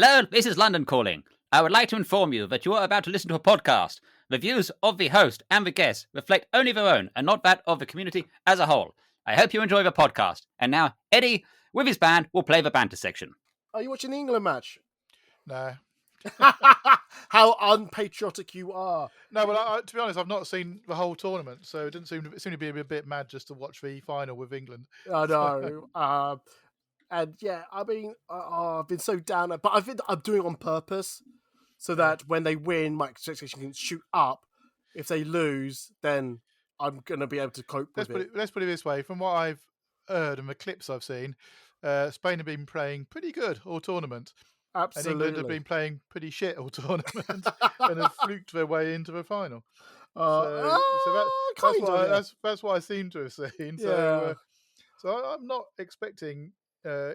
Hello, this is London calling. I would like to inform you that you are about to listen to a podcast. The views of the host and the guests reflect only their own and not that of the community as a whole. I hope you enjoy the podcast. And now, Eddie, with his band, will play the banter section. Are you watching the England match? No. How unpatriotic you are. No, but to be honest, I've not seen the whole tournament, so it didn't seem to be a bit mad just to watch the final with England. I know. And yeah, I mean, I've been so down, but I'm doing it on purpose so that when they win, my expectation can shoot up. If they lose, then I'm going to be able to cope with it. Let's put it this way. From what I've heard and the clips I've seen, Spain have been playing pretty good all tournament. Absolutely. And England have been playing pretty shit all tournament and have fluked their way into the final. That's what I seem to have seen. So I'm not expecting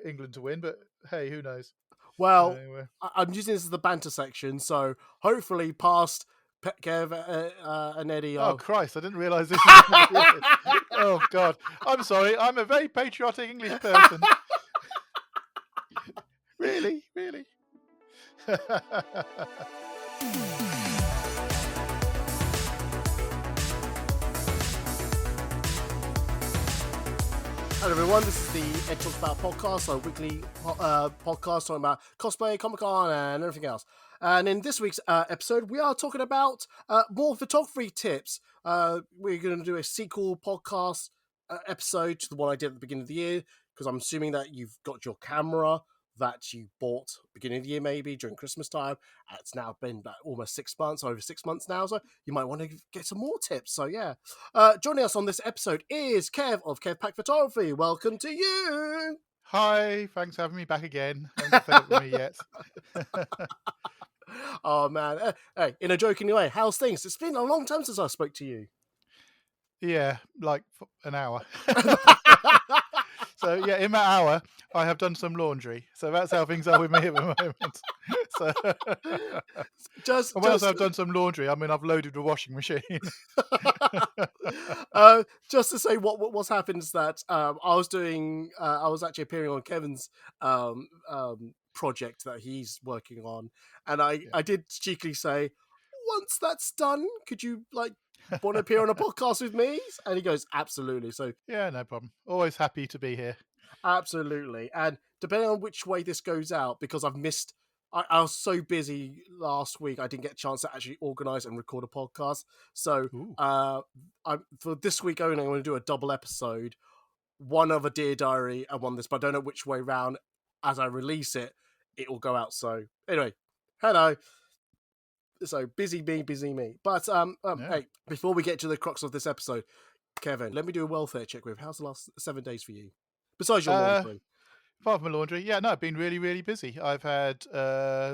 England to win, but hey, who knows? Well, I'm using this as the banter section, so hopefully past Kev and Eddie. Oh Christ! I didn't realise this. Oh God! I'm sorry. I'm a very patriotic English person. Really? Hello everyone, this is the Ed Talks About podcast, a weekly podcast talking about cosplay, Comic-Con and everything else. And in this week's episode, we are talking about more photography tips. We're going to do a sequel podcast episode to the one I did at the beginning of the year, because I'm assuming that you've got your camera that you bought beginning of the year, maybe during Christmas time. It's now been about almost 6 months, over 6 months now, so you might want to get some more tips. So yeah, joining us on this episode is Kev of Kev Pack Photography. Welcome to you. Hi, thanks for having me back again. Haven't fed up with me yet. Oh man, hey, in a joking way, how's things? It's been a long time since I spoke to you. Yeah, like an hour. So yeah, in that hour, I have done some laundry. So that's how things are with me at the moment. So I've done some laundry. I mean, I've loaded the washing machine. Just to say what's happened is that I was actually appearing on Kevin's project that he's working on, and I did cheekily say, once that's done, could you want to appear on a podcast with me? And he goes, absolutely. So yeah, no problem. Always happy to be here. Absolutely. And depending on which way this goes out, because I've missed, I was so busy last week, I didn't get a chance to actually organise and record a podcast. So for this week only, I'm going to do a double episode, one of a Dear Diary and one this, but I don't know which way round. As I release it, it will go out. So anyway, hello. So busy me. But hey, before we get to the crux of this episode, Kevin, let me do a welfare check with. How's the last 7 days for you? Besides your laundry. Apart from my laundry, yeah, no, I've been really, really busy. I've had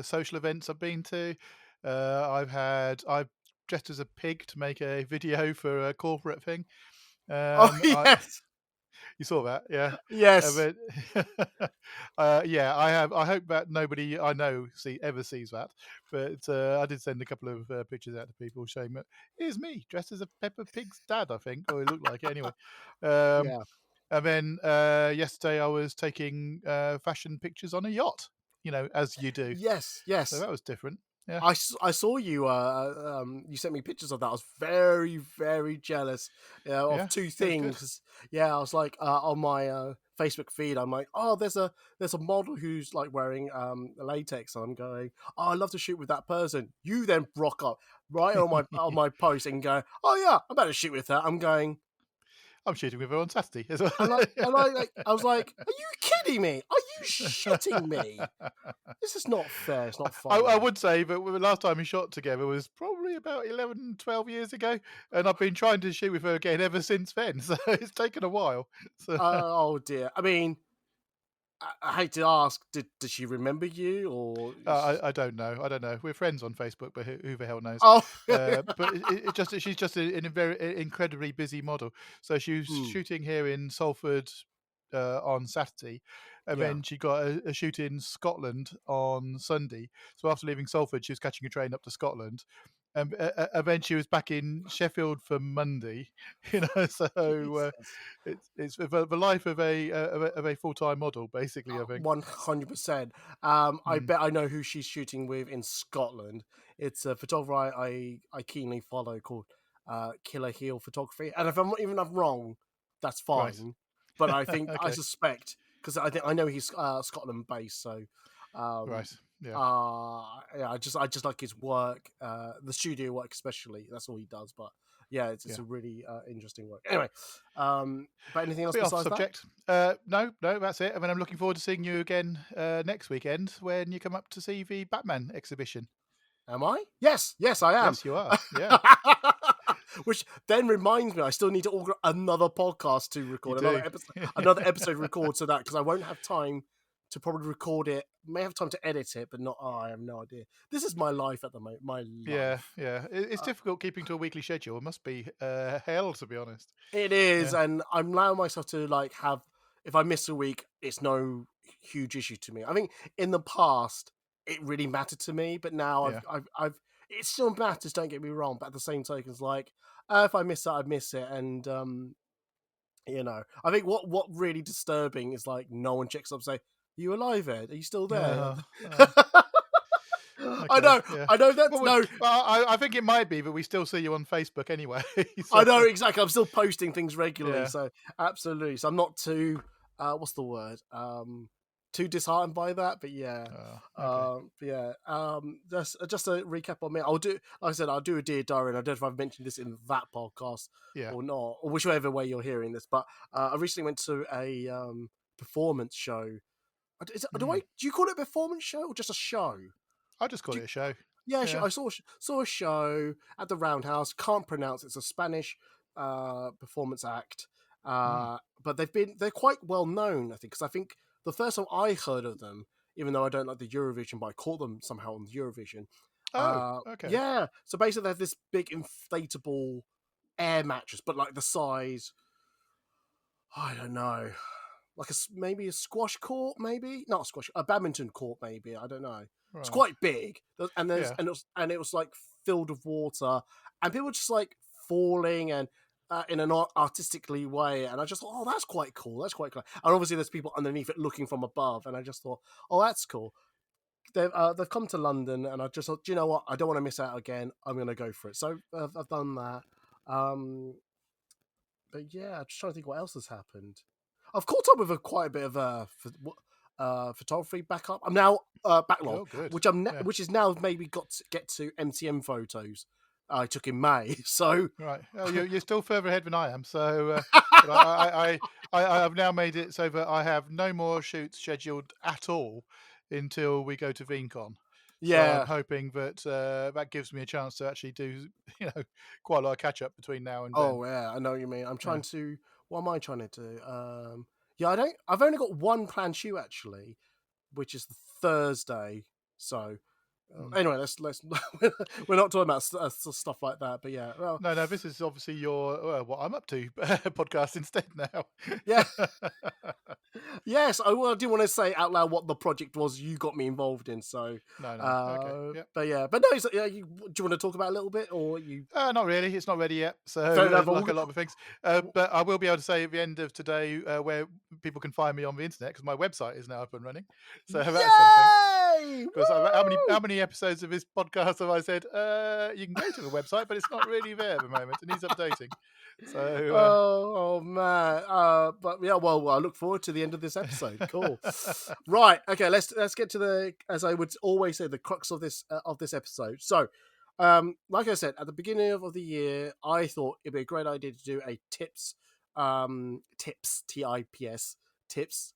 social events I've been to. I've dressed as a pig to make a video for a corporate thing. Yes. You saw that, yeah? Yes. Yeah, I have. I hope that nobody I know ever sees that. But I did send a couple of pictures out to people showing that here's me dressed as a Peppa Pig's dad, I think, or it looked like it anyway. Yeah. And then yesterday I was taking fashion pictures on a yacht, as you do. Yes. So that was different. Yeah. I saw you. You sent me pictures of that. I was very, very jealous of two things. Yeah, I was like on my Facebook feed. I'm like, oh, there's a model who's like wearing latex. And I'm going, oh, I'd love to shoot with that person. You then rock up right on my post and go, oh yeah, I'm about to shoot with her. I'm going. I'm shooting with her on Saturday as well. And I was like, are you kidding me? Are you shitting me? This is not fair. It's not fun. I would say that the last time we shot together was probably about 11, 12 years ago. And I've been trying to shoot with her again ever since then. So it's taken a while. So. Oh, dear. I mean, I hate to ask, did she remember you? Or I don't know. We're friends on Facebook, but who the hell knows? Oh. But she's just a very incredibly busy model. So she was shooting here in Salford on Saturday, and then she got a shoot in Scotland on Sunday. So after leaving Salford, she was catching a train up to Scotland, And then she was back in Sheffield for Monday. So Jesus. it's the life of a full-time model, basically. I think. 100%. I Mm, bet I know who she's shooting with in Scotland. It's a photographer I keenly follow called Killer Heel Photography. And if I'm wrong, that's right. fine. But I Okay. suspect because I know he's Scotland based, so um, Right. Yeah. yeah, I just like his work, the studio work especially. That's all he does. But yeah, it's Yeah. a really interesting work. Anyway, but anything else Bit off besides that? subject. No, that's it. I mean, I'm looking forward to seeing you again next weekend when you come up to see the Batman exhibition. Am I? Yes, yes, I am. Yes, you are. Yeah, Which then reminds me, I still need to order another podcast to you record do. another episode record so that because I won't have time to probably record it. May have time to edit it, but not. Oh, I have no idea. This is my life at the moment. My Yeah, life. yeah. It's Uh, difficult keeping to a weekly schedule. It must be hell, to be honest. it is, Yeah, and I'm allowing myself to like have. If I miss a week, it's no huge issue to me. I think in the past it really mattered to me, but now yeah. I've it still matters. Don't get me wrong, but at the same token, it's like if I miss that, I miss it, and I think what really disturbing is like no one checks up and say, "Are you alive, Ed? Are you still there?" Okay, yeah. I know that's Well, no. I think it might be, but we still see you on Facebook anyway. I So know exactly. I'm still posting things regularly, yeah. so absolutely. So I'm not too what's the word? Too disheartened by that, but yeah. Okay. Just a recap on me. I'll do like I said, I'll do a Dear Diary, and I don't know if I've mentioned this in that podcast Yeah. or not, or whichever way you're hearing this, but I recently went to a performance show. Mm. Do you call it a performance show or just a show? I'll just call it a show. Yeah, Yeah. I saw a show at the Roundhouse. Can't pronounce it. It's a Spanish performance act, Mm. but they're quite well known. I think because I think the first time I heard of them, even though I don't like the Eurovision, but I caught them somehow on the Eurovision. Oh, okay. Yeah, so basically they have this big inflatable air mattress, but like the size, I don't know, like maybe a squash court, maybe not a squash, a badminton court, maybe I don't know. It's Right. quite big, and Yeah. it was like filled with water, and people were just like falling and in an artistically way, and I just thought, oh, that's quite cool. That's quite cool. And obviously, there's people underneath it looking from above, and I just thought, oh, that's cool. They've come to London, and I just thought, do you know what? I don't want to miss out again. I'm going to go for it. So I've done that. Um, but yeah, I'm just trying to think what else has happened. I've caught up with quite a bit of photography backup. I'm now backlog, Oh, good. Yeah. which is now maybe got to get to MTM photos I took in May. So Right. Oh, you're still further ahead than I am. So, but I have now made it so that I have no more shoots scheduled at all until we go to VeeCon. So I'm yeah, hoping that that gives me a chance to actually do, quite a lot of catch up between now and then. oh yeah, I know what you mean. I'm Yeah. trying to. What am I trying to do? Yeah, I don't. I've only got one planned shoot actually, which is the Thursday. So Mm. anyway, let's we're not talking about stuff like that. But yeah, well, No, this is obviously your what I'm up to podcast instead now. yeah. Yes, I do want to say out loud what the project was you got me involved in. So, No. Okay. Yeah. but no, yeah. Do you want to talk about it a little bit, or you? Not really. It's not ready yet. Fair So, enough. like a lot of things. But I will be able to say at the end of today where people can find me on the internet because my website is now up and running. So that's something. Yay! Because how Woo! many episodes of this podcast have I said you can go to the website, but it's not really there at the moment. It needs updating. So Oh man. But yeah, well, I look forward to the end of this episode. Cool. Right. Okay. Let's get to the, as I would always say, the crux of this episode. So, like I said at the beginning of the year, I thought it'd be a great idea to do a tips tips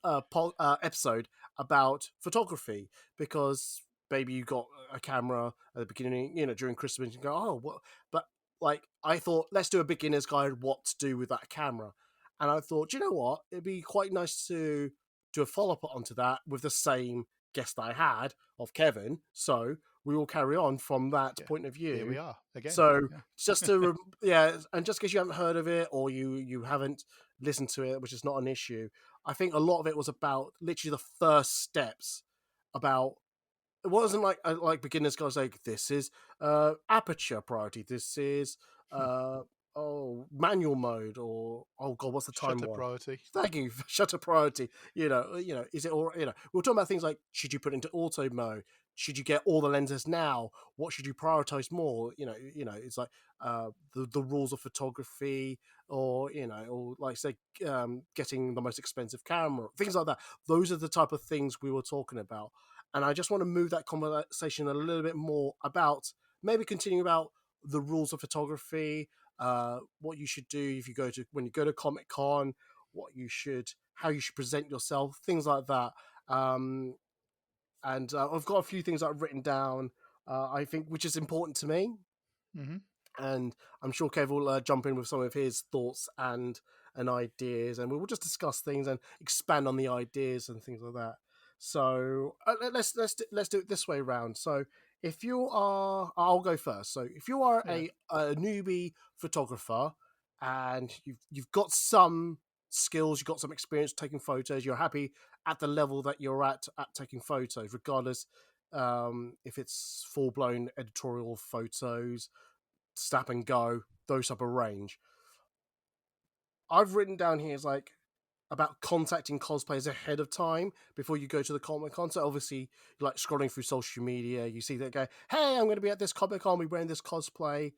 episode about photography because maybe you got a camera at the beginning, during Christmas, and go, oh, what? But like, I thought, let's do a beginner's guide what to do with that camera. And I thought, you know what? It'd be quite nice to do a follow up onto that with the same guest I had of Kevin. So we will carry on from that yeah, point of here we view. are again. So Yeah. just to yeah, and just because you haven't heard of it or you haven't listened to it, which is not an issue, I think a lot of it was about literally the first steps about it wasn't like beginners guys like this is aperture priority. This is manual mode, or oh god, what's the time Shutter one? priority. Thank you. Shutter priority. Is it all? We're talking about things like, should you put it into auto mode? Should you get all the lenses now? What should you prioritize more? It's like the rules of photography, or or like say getting the most expensive camera, things like that. Those are the type of things we were talking about, and I just want to move that conversation a little bit more about maybe continuing about the rules of photography, what you should do if you go to when you go to Comic Con, how you should present yourself, things like that. And I've got a few things that I've written down. I think which is important to me, Hmm. and I'm sure Kev will jump in with some of his thoughts and ideas, and we will just discuss things and expand on the ideas and things like that. So let's do it this way round. So if you are, I'll go first. So if you are Yeah. a newbie photographer and you've got some skills, you've got some experience taking photos, you're happy at the level that you're at taking photos, regardless if it's full blown editorial photos, snap and go, those type of range. I've written down here is like about contacting cosplayers ahead of time before you go to the Comic Con. So obviously, you're like scrolling through social media, you see that go, "Hey, I'm going to be at this Comic Con. We're wearing this cosplay."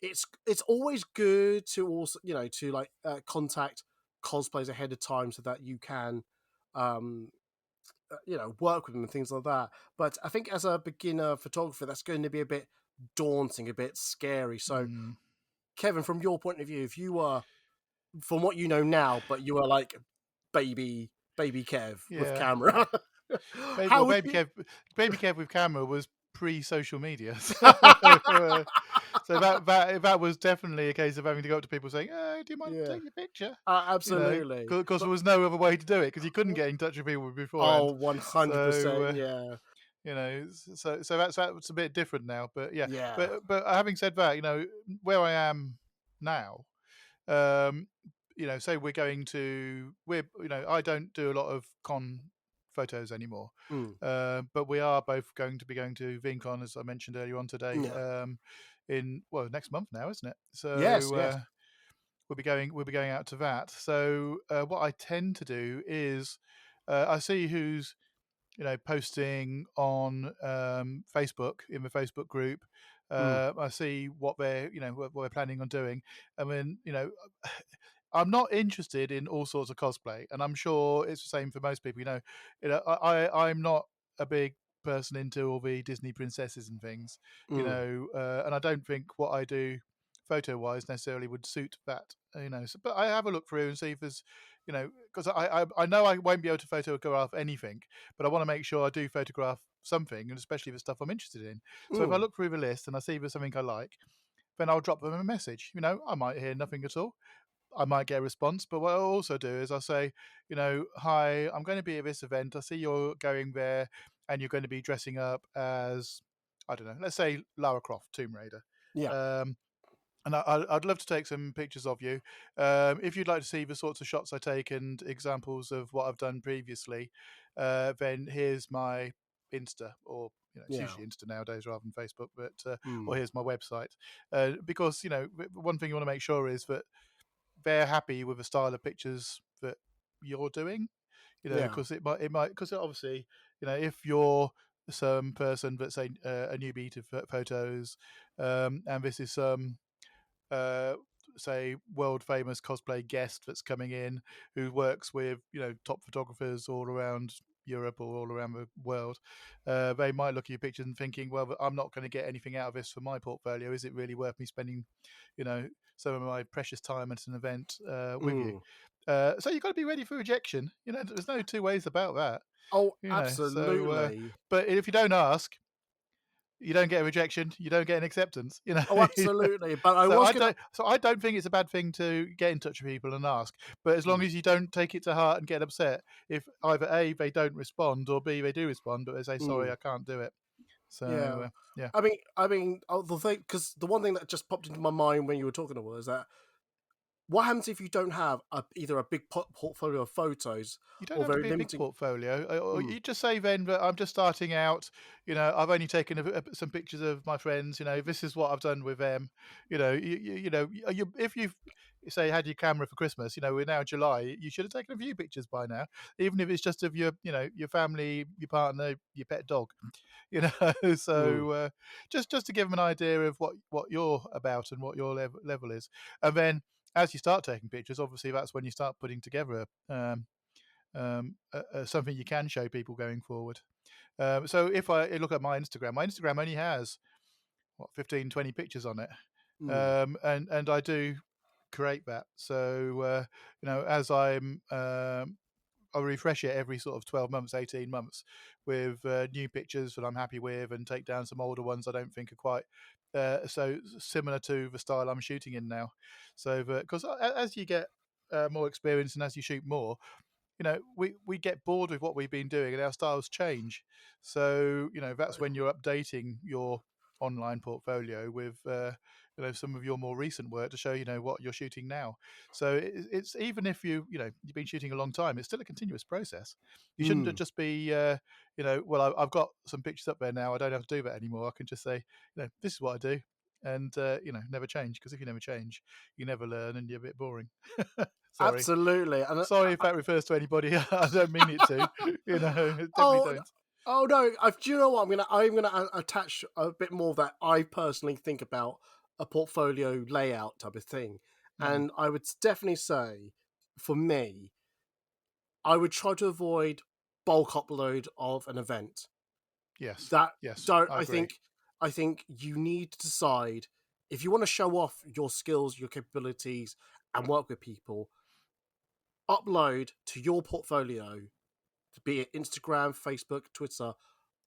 It's always good to also to like contact cosplayers ahead of time so that you can um work with them and things like that. But I think as a beginner photographer, that's going to be a bit daunting, a bit scary. So Mm. Kevin, from your point of view, if you were, from what you know now, but you were like baby Kev with Yeah. camera, Baby, how well, would you? Baby Kev with camera was pre-social media, so that was definitely a case of having to go up to people saying, "Do you mind Yeah, taking a picture?" absolutely. Because But there was no other way to do it because you couldn't get in touch with people beforehand. oh, So 100%. Yeah, so that's a bit different now. But yeah, yeah. but having said that, where I am now, um, say I don't do a lot of con photos anymore, Mm, but we are both going to be going to VinCon, as I mentioned earlier on today, yeah. in next month now, isn't it? Yes, So yes. we'll be going out to that. So what I tend to do is I see who's posting on Facebook in the Facebook group. Mm, I see what what they're planning on doing. I mean, I'm not interested in all sorts of cosplay, and I'm sure it's the same for most people. I'm not a big person into all the Disney princesses and things, mm, and I don't think what I do photo wise necessarily would suit that. But I have a look through and see if there's, because I know I won't be able to photograph anything, but I want to make sure I do photograph something, and especially the stuff I'm interested in. So if I mm. look through the list and I see there's something I like, then I'll drop them a message. I might hear nothing at all. I might get a response, but what I'll also do is I'll say, "Hi, I'm going to be at this event. I see you're going there, and you're going to be dressing up as, I don't know, let's say Lara Croft, Tomb Raider. Yeah, Um, and I'd love to take some pictures of you. If you'd like to see the sorts of shots I take and examples of what I've done previously, then here's my Insta, or it's yeah. usually Insta nowadays rather than Facebook, but or Mm, here's my website. Because one thing you want to make sure is that they're happy with the style of pictures that you're doing. yeah, Because it might because obviously if you're some person that's a newbie to photos, and this is some uh, say world famous cosplay guest that's coming in who works with top photographers all around Europe or all around the world. They might look at your pictures and thinking, well, I'm not going to get anything out of this for my portfolio. Is it really worth me spending some of my precious time at an event with you? mm. So you've got to be ready for rejection. There's no two ways about that. Oh, So absolutely. but if you don't ask, you don't get a rejection, you don't get an acceptance. Oh, absolutely. But I So was I gonna. don't. So I don't think it's a bad thing to get in touch with people and ask. But as long Mm, as you don't take it to heart and get upset if either A, they don't respond, or B, they do respond but they say sorry, mm. I can't do it. So Yeah. yeah. I mean, the thing, because the one thing that just popped into my mind when you were talking about was that what happens if you don't have either a big portfolio of photos You don't or have to very be a big limiting? portfolio, or Mm, you just say then that I'm just starting out. I've only taken some pictures of my friends. This is what I've done with them. If you've say had your camera for Christmas, we're now July. You should have taken a few pictures by now, even if it's just of your family, your partner, your pet dog. mm, So just to give them an idea of what you're about and what your level is, and then as you start taking pictures, obviously that's when you start putting together. Something you can show people going forward. So if I look at my Instagram only has 15, 20 pictures on it, mm. and I do create that. So as I refresh it every sort of 12 months, 18 months with new pictures that I'm happy with, and take down some older ones I don't think are quite so similar to the style I'm shooting in now. So because as you get more experience and as you shoot more, we get bored with what we've been doing and our styles change. So, that's when you're updating your online portfolio with, some of your more recent work to show, what you're shooting now. So it's even if you've been shooting a long time, it's still a continuous process. You shouldn't Mm. just be, well, I've got some pictures up there now. I don't have to do that anymore. I can just say, this is what I do. And, never change. Because if you never change, you never learn and you're a bit boring. Sorry. Absolutely. And Sorry if that refers to anybody. I don't mean it to. Definitely oh, don't. oh no! Do you know what? I'm gonna attach a bit more that I personally think about a portfolio layout type of thing, Mm. and I would definitely say, for me, I would try to avoid bulk upload of an event. Yes. That Yes. don't I agree. I think you need to decide if you want to show off your skills, your capabilities, and work with people. Upload to your portfolio, be it Instagram, Facebook, Twitter,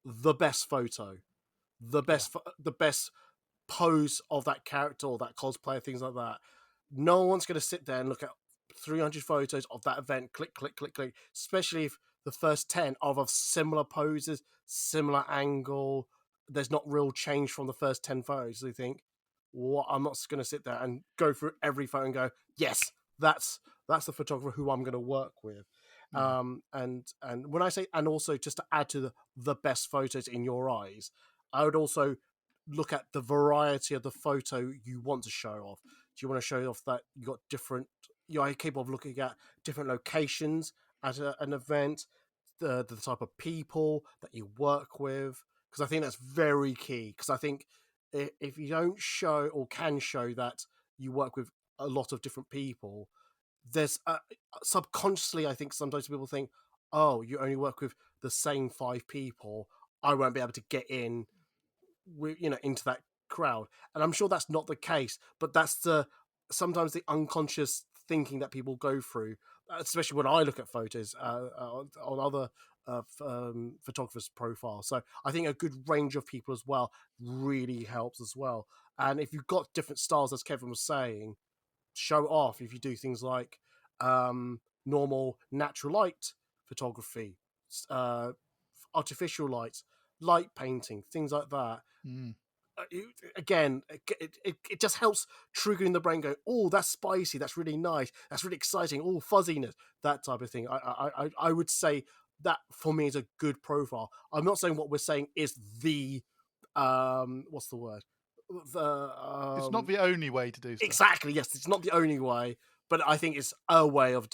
the best photo, Yeah. the best pose of that character or that cosplayer, things like that. No one's going to sit there and look at 300 photos of that event, click, click, click, click, especially if the first 10 are of similar poses, similar angle. There's not real change from the first 10 photos. They think, what? I'm not going to sit there and go through every photo and go, yes, that's the photographer who I'm going to work with. Yeah. And when I say, and also just to add to the best photos in your eyes, I would also look at the variety of the photo you want to show off. Do you want to show off that you got different? You're capable of looking at different locations at an event, the type of people that you work with, because I think that's very key. Because I think if you don't show or can show that you work with a lot of different people, there's subconsciously I think sometimes people think, oh, you only work with the same 5 people. I won't be able to get in into that crowd, and I'm sure that's not the case, but that's the sometimes the unconscious thinking that people go through, especially when I look at photos on other photographers profiles. So I think a good range of people as well really helps as well. And if you've got different styles, as Kevin was saying, show off. If you do things like normal natural light photography, uh, artificial lights, light painting, things like that. Mm. Again, it just helps triggering the brain. Go, oh, that's spicy. That's really nice. That's really exciting. Oh, fuzziness, that type of thing. I would say that for me is a good profile. I'm not saying what we're saying is the what's the word? The It's not the only way to do stuff. exactly, yes. It's not the only way, but I think it's a way of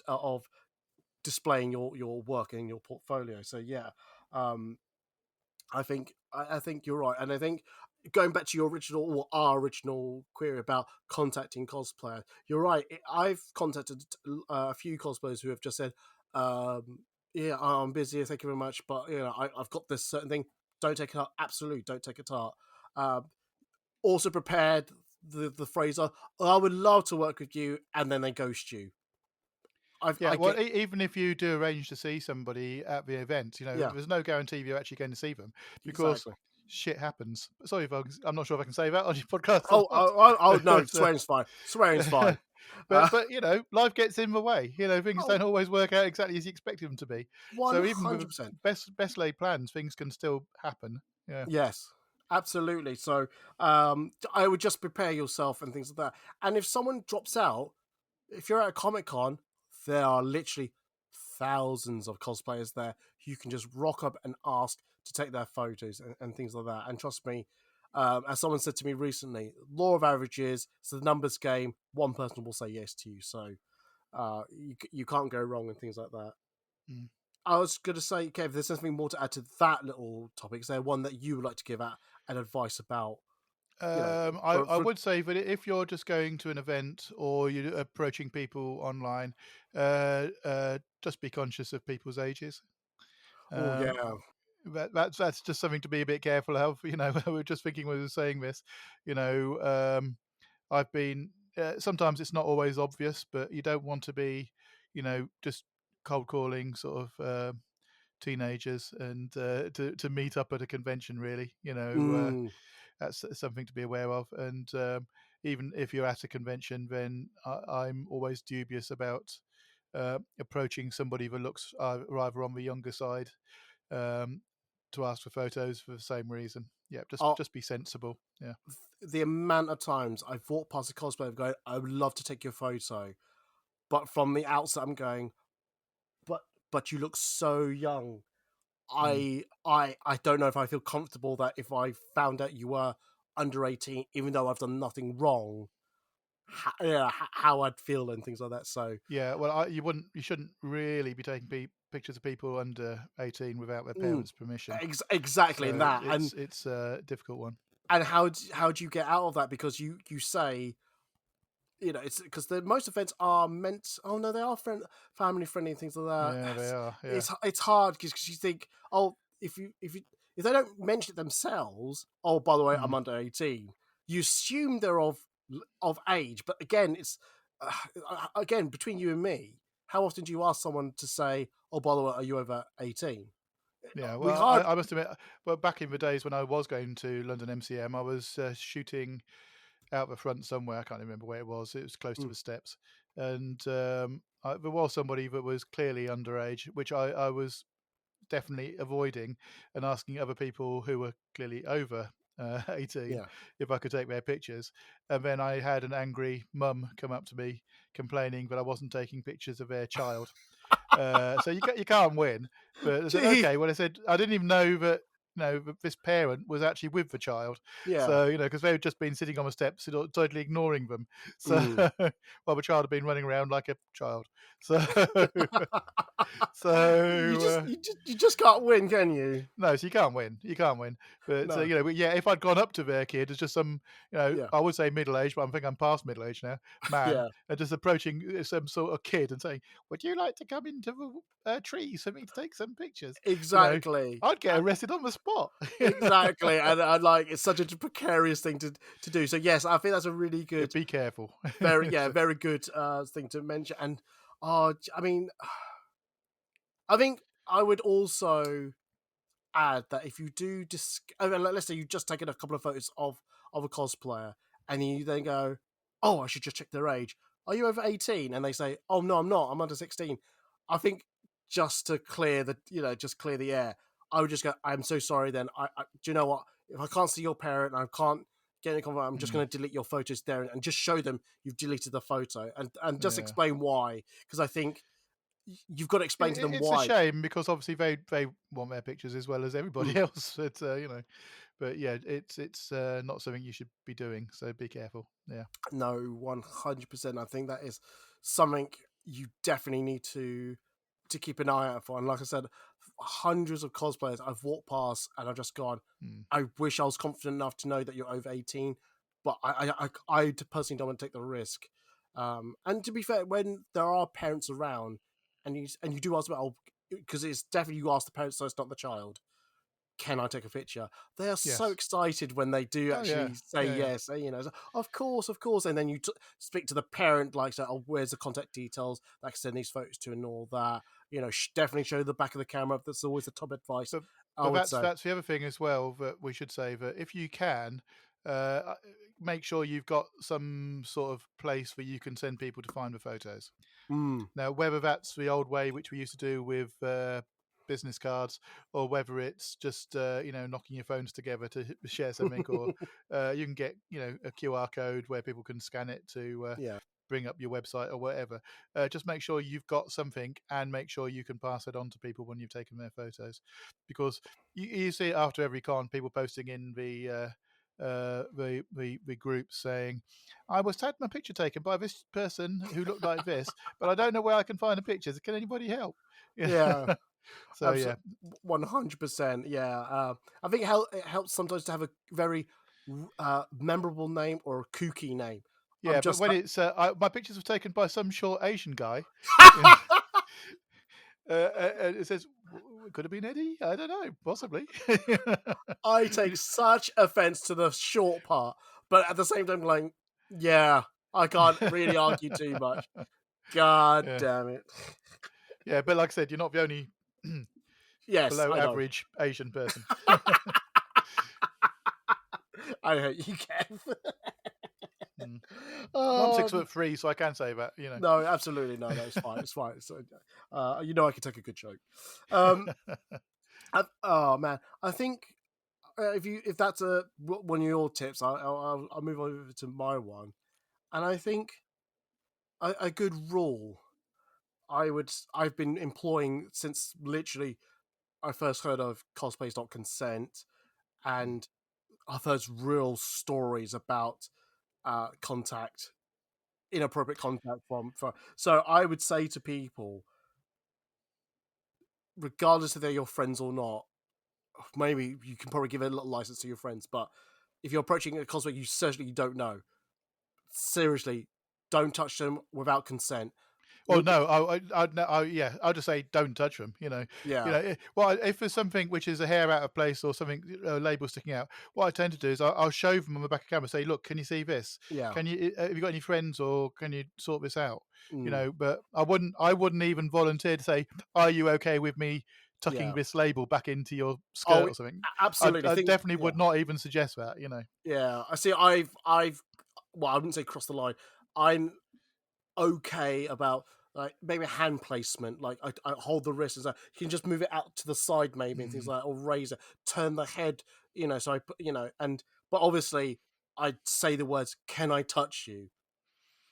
displaying your work in your portfolio. So yeah, um, I think you're right, and I think going back to your original or our original query about contacting cosplayers, you're right. I've contacted a few cosplayers who have just said, "Yeah, I'm busy. Thank you very much, but I've got this certain thing. Don't take it up. Absolutely, don't take it up." Um, also prepared the phrase of, "I would love to work with you," and then they ghost you. Yeah, I well, get, even if you do arrange to see somebody at the event, yeah, there's no guarantee you're actually going to see them because exactly. shit happens. Sorry, folks, I'm not sure if I can say that on your podcast or Oh, not. no, But, swearing's fine. Swearing's fine. but Uh, but life gets in the way. Things oh, don't always work out exactly as you expect them to be. So even with 100%. best laid plans, things can still happen. Yeah. Yes, absolutely. So I would just prepare yourself and things like that. And if someone drops out, if you're at a Comic-Con, there are literally thousands of cosplayers there. You can just rock up and ask to take their photos and things like that. And trust me, as someone said to me recently, law of averages, it's the numbers game. One person will say yes to you, so you can't go wrong and things like that. Mm. I was going to say, Kev, there's something more to add to that little topic. Is there one that you would like to give out an advice about? I would say that if you're just going to an event or you're approaching people online, just be conscious of people's ages. Oh yeah. That's just something to be a bit careful of. We were just thinking when we were saying this. I've been. Sometimes it's not always obvious, but you don't want to be, just cold calling sort of teenagers and to meet up at a convention. Really, that's something to be aware of. And even if you're at a convention, then I'm always dubious about approaching somebody that looks either on the younger side to ask for photos for the same reason. Yeah, just be sensible. Yeah. The amount of times I've walked past a cosplayer and going, I would love to take your photo, but from the outset I'm going, but you look so young. I don't know if I feel comfortable that if I found out you were under 18, even though I've done nothing wrong, how I'd feel and things like that. So yeah, well, you shouldn't really be taking pictures of people under 18 without their parents' permission. Exactly, So that, it's a difficult one. And how do you get out of that? Because you say, it's because the most events are meant. Oh no, they are family friendly and things like that. Yeah, they are. Yeah. It's hard because you think, oh, if they don't mention it themselves, oh, by the way, I'm under 18. You assume they're of age, but again, it's again between you and me. How often do you ask someone to say, oh, by the way, are you over 18? Yeah, well, I must admit, well, back in the days when I was going to London MCM, I was shooting out the front somewhere. I can't remember where it was. It was close to the steps, and there was somebody that was clearly underage, which I was definitely avoiding and asking other people who were clearly over 18 if I could take their pictures. And then I had an angry mum come up to me complaining that I wasn't taking pictures of their child. So you can't win. But I said, okay. Well, I said I didn't even know that this parent was actually with the child. Yeah. So because they'd just been sitting on the steps, totally ignoring them. So while the child had been running around like a child. So you just can't win, can you? No, so you can't win. You can't win. But No. but yeah, if I'd gone up to their kid as just some, I would say middle age, but I think I'm past middle age now, man, and just approaching some sort of kid and saying, "Would you like to come into the trees for me to take some pictures?" Exactly. I'd get arrested on the spot. Exactly, and it's such a precarious thing to do. So yes, I think that's a really good. Be careful. Very good thing to mention. And I think I would also add that if you do let's say you've just taken a couple of photos of a cosplayer, and you then go, oh, I should just check their age. Are you over 18? And they say, oh no, I'm not. I'm under 16. I think just to clear the air, I would just go, I'm so sorry. Then do you know what? If I can't see your parent and I can't get any contact, I'm just going to delete your photos there and just show them you've deleted the photo and just explain why. Because I think you've got to explain to them why. It's a shame because obviously they want their pictures as well as everybody else. It's but yeah, it's not something you should be doing. So be careful. Yeah. No, 100%. I think that is something you definitely need to keep an eye out for. And like I said, hundreds of cosplayers I've walked past and I've just gone, I wish I was confident enough to know that you're over 18, but I personally don't want to take the risk. And to be fair, when there are parents around and you do ask about, because it's definitely you ask the parents, so it's not the child, can I take a picture? They are so excited when they do actually say yes. Of course. And then you speak to the parent, like, say, oh, where's the contact details that I can send these photos to and all that. Definitely show the back of the camera. That's always the top advice. But that's the other thing as well that we should say, that if you can, make sure you've got some sort of place where you can send people to find the photos. Now, whether that's the old way, which we used to do with business cards, or whether it's just knocking your phones together to share something, or you can get a QR code where people can scan it to bring up your website or whatever. Just make sure you've got something, and make sure you can pass it on to people when you've taken their photos, because you see it after every con, people posting in the group saying, "I was had my picture taken by this person who looked like this, but I don't know where I can find the pictures. Can anybody help?" Yeah. So yeah, 100%. Yeah. I think it helps sometimes to have a very memorable name or a kooky name. I'm yeah. But just when it's my pictures were taken by some short Asian guy, and it says, could have been Eddie. I don't know, possibly. I take such offense to the short part, but at the same time, like, yeah, I can't really argue too much. God Yeah. damn it. Yeah, but like I said, you're not the only Yes, below I know. average Asian person. I hate you, Kev. Well, I'm 6'3", so I can say that. No, absolutely no. It's fine. It's fine. So, I can take a good joke. Oh man, I think if that's one of your tips, I'll move over to my one, and I think a good rule I've been employing since literally I first heard of cosplays.consent, and I've heard real stories about inappropriate contact from. So I would say to people, regardless if they're your friends or not, maybe you can probably give a little license to your friends, but if you're approaching a cosplay you certainly don't know, seriously, don't touch them without consent. Well, no, I'll just say don't touch them. Yeah. Well, if there's something which is a hair out of place or something, a label sticking out, what I tend to do is I'll show them on the back of camera, say, look, can you see this? Yeah. Have you got any friends, or can you sort this out? Mm. But I wouldn't even volunteer to say, are you okay with me tucking Yeah. this label back into your skirt or something? Absolutely. I definitely would not even suggest that. Yeah. I see. Well, I wouldn't say cross the line. I'm okay about like maybe hand placement. Like I hold the wrist and so you can just move it out to the side maybe and things like that, or raise it, turn the head. So I put but obviously I say the words, "Can I touch you?"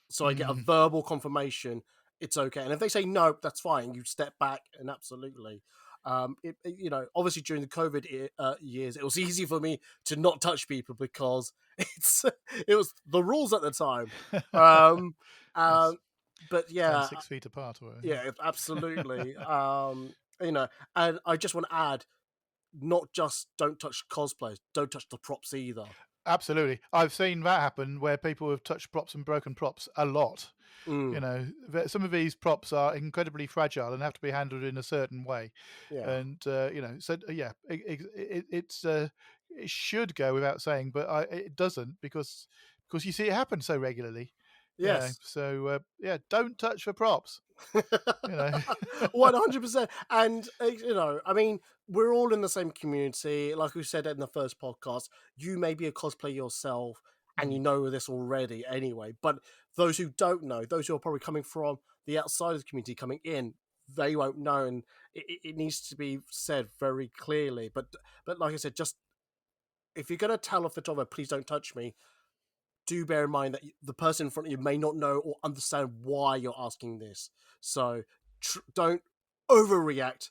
So I get a verbal confirmation it's okay. And if they say no, that's fine. You step back and absolutely. Obviously during the COVID years, it was easy for me to not touch people because it was the rules at the time. Yes. But yeah, 6 feet apart. yeah, absolutely. And I just want to add, not just don't touch cosplayers, don't touch the props either. Absolutely. I've seen that happen where people have touched props and broken props a lot. Some of these props are incredibly fragile and have to be handled in a certain way. Yeah. And, it should go without saying, but it doesn't because you see it happen so regularly. Yes. So, don't touch the props. 100%. And I mean, we're all in the same community. Like we said in the first podcast, you may be a cosplayer yourself and you know this already anyway. But those who don't know, those who are probably coming from the outside of the community coming in, they won't know, and it needs to be said very clearly. But like I said, just if you're going to tell a photographer, please don't touch me, do bear in mind that the person in front of you may not know or understand why you're asking this. So don't overreact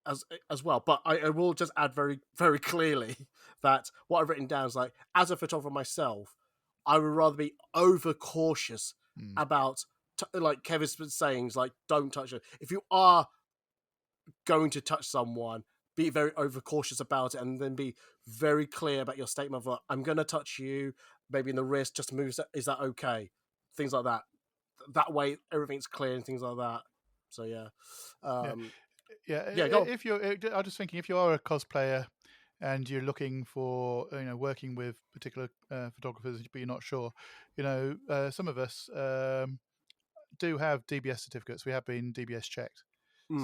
as well. But I will just add very, very clearly that what I've written down is like, as a photographer myself, I would rather be over cautious about, like Kevin's been saying, is like, don't touch it. If you are going to touch someone, be very overcautious about it, and then be very clear about your statement of, like, I'm going to touch you, maybe in the wrist, just move. Is that okay? Things like that. That way, everything's clear and things like that. So yeah, Go. If you're, I'm just thinking, if you are a cosplayer and you're looking for, working with particular photographers, but you're not sure, some of us do have DBS certificates. We have been DBS checked.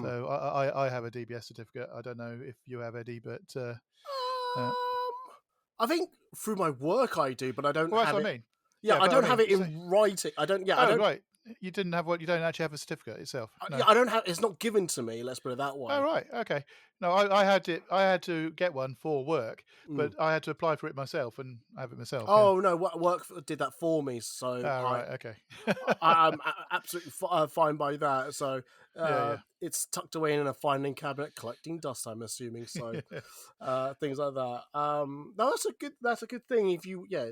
So I have a DBS certificate. I don't know if you have, Eddie, but I think through my work I do, but I don't well, that's have what it. I mean. Yeah, I don't have it in writing. I don't. Yeah, I don't. Right. You didn't have what? You don't actually have a certificate itself? No. Yeah, I don't have. It's not given to me. Let's put it that way. Oh right, okay. No, I had it. I had to get one for work, Mm. but I had to apply for it myself and have it myself. Yeah. Oh no, work did that for me, so Oh right, okay. I'm absolutely fine by that. So Yeah, it's tucked away in a filing cabinet, collecting dust. I'm assuming. So yeah. things like that. No, that's a good thing. If you, yeah,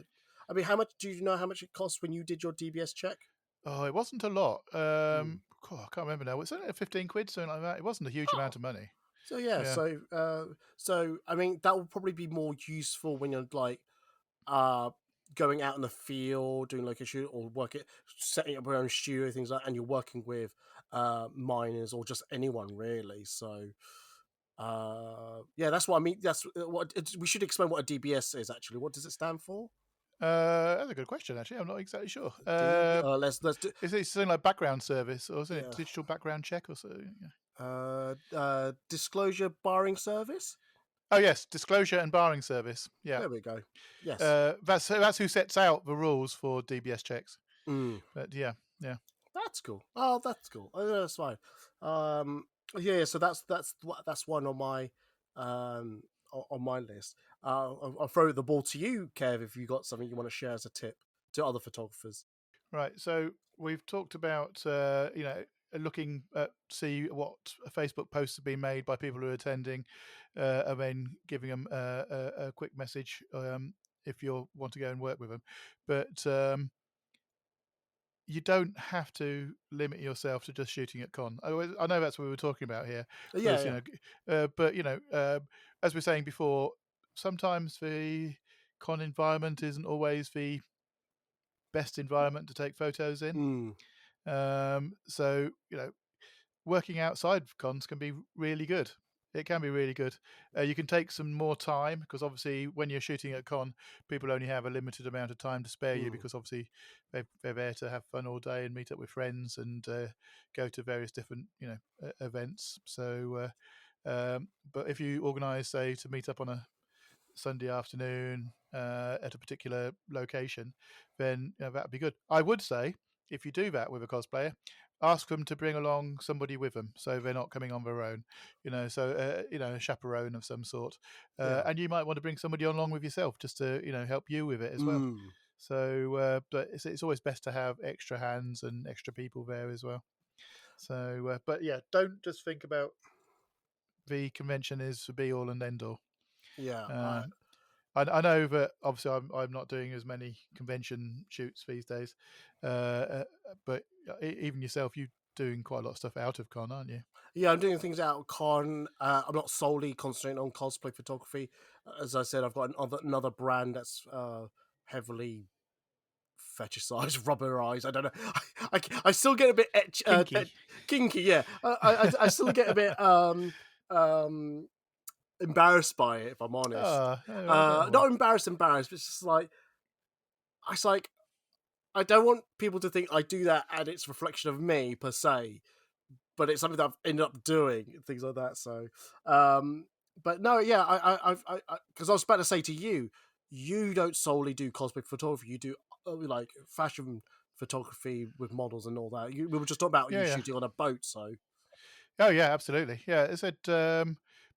I mean, how much do you know how much it costs when you did your DBS check? Oh, it wasn't a lot. Mm. I can't remember now. Was it 15 quid, something like that? It wasn't a huge Oh, amount of money. so yeah, Yeah. so I mean, that will probably be more useful when you're like uh going out in the field doing like a shoot or setting up your own studio things like, and you're working with miners or just anyone really. So yeah, that's what I mean. That's what we should explain what a DBS is actually. What does it stand for? That's a good question. Actually, I'm not exactly sure. Let's do, Is it something like background service or is it yeah. digital background check or so? Yeah. Disclosure barring service. Oh yes, disclosure and barring service. Yeah. There we go. Yes. That's who sets out the rules for DBS checks. Mm. But yeah, yeah. That's cool. Oh, that's cool. Oh, that's fine. Yeah. So that's one on my on my list. I'll throw the ball to you, Kev, if you got something you want to share as a tip to other photographers. Right. So we've talked about looking at see what Facebook posts have been made by people who are attending, and then giving them a quick message if you want to go and work with them. But you don't have to limit yourself to just shooting at con. I know that's what we were talking about here. Yeah, Was, yeah. but as we were saying before, sometimes the con environment isn't always the best environment to take photos in. Mm. So working outside of cons can be really good. It can be really good. You can take some more time because obviously when you're shooting at con, people only have a limited amount of time to spare you Mm. because obviously they're there to have fun all day and meet up with friends and go to various different events. So, but if you organise, say, to meet up on a Sunday afternoon at a particular location, then that'd be good. I would say if you do that with a cosplayer, ask them to bring along somebody with them, so they're not coming on their own. So a chaperone of some sort, Yeah. and you might want to bring somebody along with yourself just to help you with it as well. Mm. So, but it's always best to have extra hands and extra people there as well. So, but yeah, don't just think about the convention is the be all and end all. Yeah. I know that obviously I'm not doing as many convention shoots these days, but even yourself, you're doing quite a lot of stuff out of con, aren't you? Yeah, I'm doing things out of con. I'm not solely concentrating on cosplay photography. As I said, I've got another brand that's heavily fetishized, rubberized. I don't know. I still get a bit Kinky. kinky. Yeah, I still get a bit embarrassed by it, if I'm honest. Not embarrassed, but it's just like it's like I don't want people to think I do that and it's a reflection of me per se, but it's something that I've ended up doing and things like that. So, but no, yeah, I because I was about to say to you, you don't solely do cosplay photography. You do like fashion photography with models and all that. We were just talking about you Yeah. shooting on a boat, so. Oh yeah, absolutely. Yeah, I said.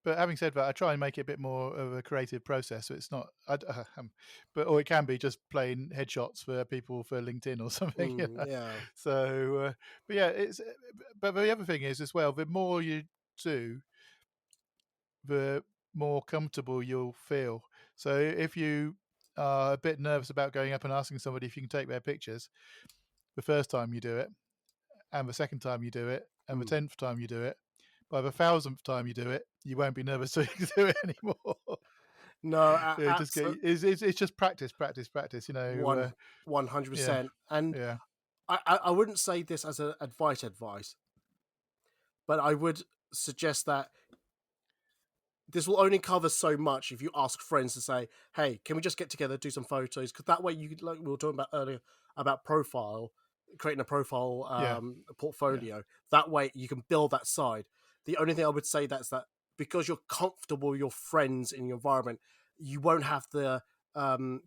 But having said that, I try and make it a bit more of a creative process. So it's not, or it can be just plain headshots for people for LinkedIn or something. Yeah. So, but yeah, But the other thing is as well, the more you do, the more comfortable you'll feel. So if you are a bit nervous about going up and asking somebody if you can take their pictures, the first time you do it, and the second time you do it, and the 10th time you do it, by the 1000th time you do it, you won't be nervous to do it anymore. No, It's just practice. 100%. And yeah, I wouldn't say this as an advice, but I would suggest that this will only cover so much if you ask friends to say, "Hey, can we just get together, do some photos?" Because that way, you could, like we were talking about earlier about creating a profile portfolio. yeah. That way, you can build that side. The only thing I would say that's that because you're comfortable with your friends in your environment, you won't have the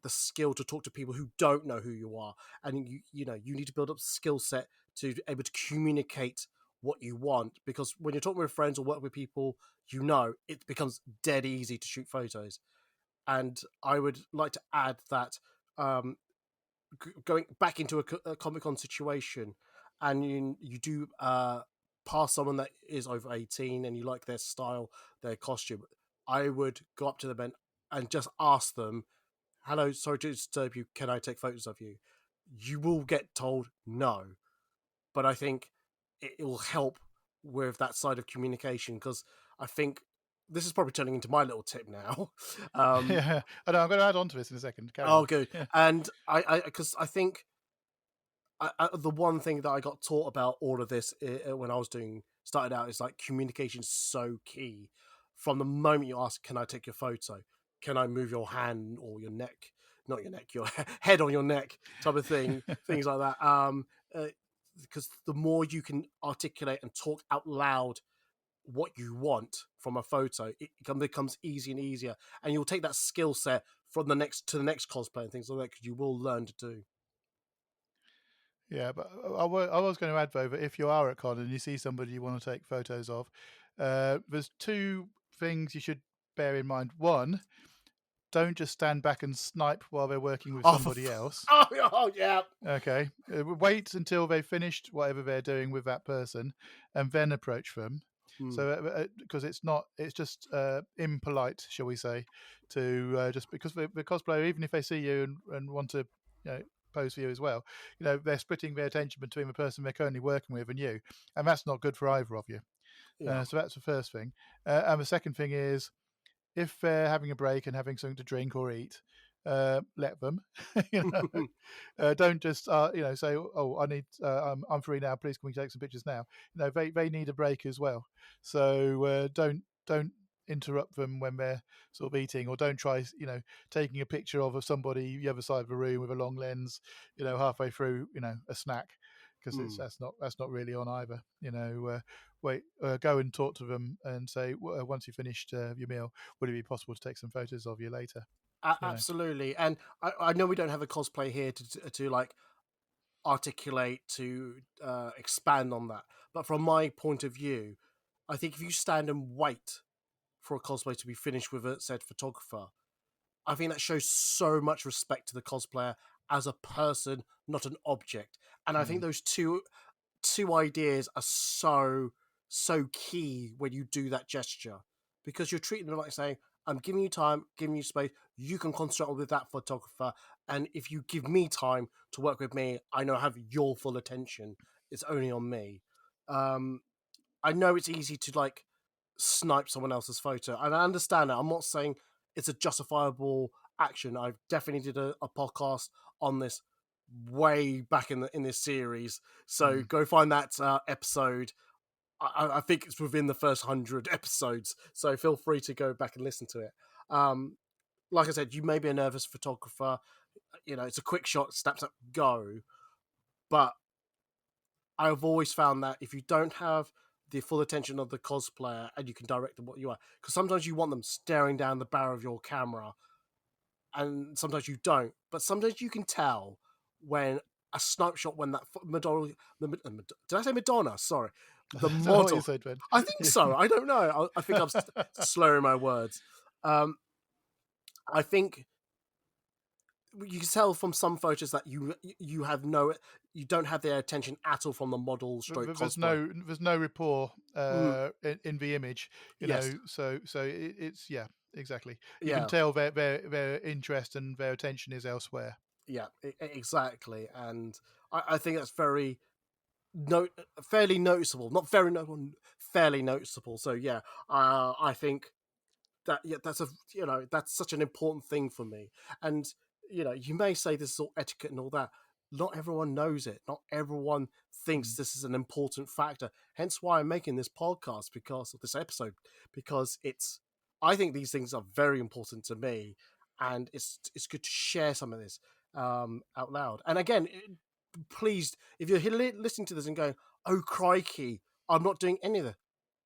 skill to talk to people who don't know who you are, and you need to build up skill set to be able to communicate what you want, because when you're talking with friends or work with people, it becomes dead easy to shoot photos. And I would like to add that going back into a Comic-Con situation, and you do pass someone that is over 18 and you like their style, their costume, I would go up to them and just ask them, hello, sorry to disturb you, can I take photos of you? You will get told no, but I think it will help with that side of communication, because I think this is probably turning into my little tip now. Yeah, I know. I'm going to add on to this in a second. Carry Oh, on. good. Yeah. And because I think the one thing that I got taught about all of this when I was started out is like communication is so key. From the moment you ask, "Can I take your photo? Can I move your hand or your neck? Not your neck, your head on your neck," type of thing, things like that. Because the more you can articulate and talk out loud what you want from a photo, it becomes easier and easier, and you'll take that skill set from the next cosplay and things like that, because you will learn to do. Yeah, but I was going to add, though, that if you are at con and you see somebody you want to take photos of, there's two things you should bear in mind. One, don't just stand back and snipe while they're working with somebody else. Oh yeah. Okay, wait until they've finished whatever they're doing with that person, and then approach them. So, because it's just impolite, shall we say, to just because the cosplayer, even if they see you and want to, pose for you as well, they're splitting their attention between the person they're currently working with and you, and that's not good for either of you. Yeah. So that's the first thing, and the second thing is, if they're having a break and having something to drink or eat, let them. Don't just say, "Oh, I need. I'm free now. Please, can we take some pictures now?" They need a break as well. So don't interrupt them when they're sort of eating, or don't try taking a picture of somebody the other side of the room with a long lens, halfway through a snack, because that's not really on either. Wait, go and talk to them and say, once you've finished your meal, would it be possible to take some photos of you later? Absolutely. And I know we don't have a cosplay here to like articulate, to expand on that, but from my point of view, I think if you stand and wait for a cosplay to be finished with a said photographer, I think that shows so much respect to the cosplayer as a person, not an object. And I think those two ideas are so key when you do that gesture, because you're treating them like saying, I'm giving you time, giving you space, you can concentrate with that photographer, and if you give me time to work with me, I know I have your full attention. It's only on me. I know it's easy to like snipe someone else's photo, and I understand that. I'm not saying it's a justifiable action. I definitely did a podcast on this way back in this series, so go find that episode. I think it's within the first 100 episodes, so feel free to go back and listen to it. Like I said, you may be a nervous photographer, it's a quick shot, snaps up, go, but I've always found that if you don't have the full attention of the cosplayer and you can direct them what you are, because sometimes you want them staring down the barrel of your camera, and sometimes you don't, but sometimes you can tell when a snipe shot, when that Madonna, did I say Madonna? Sorry, the model. Said, Ben. I think so. I don't know. I think I'm slurring my words. I think you can tell from some photos that you don't have their attention at all from the model stroke cosplay. There's no rapport in the image, Yes. So it's exactly. You Yeah. can tell their interest and their attention is elsewhere. Yeah, exactly, and I think that's fairly noticeable. Not very notable, fairly noticeable. So yeah, I think that's such an important thing for me. And you may say this is all etiquette and all that. Not everyone knows it. Not everyone thinks this is an important factor. Hence why I'm making this podcast, because of this episode, because I think these things are very important to me, and it's good to share some of this out loud. And again, please, if you're listening to this and going, "Oh crikey, I'm not doing any of that,"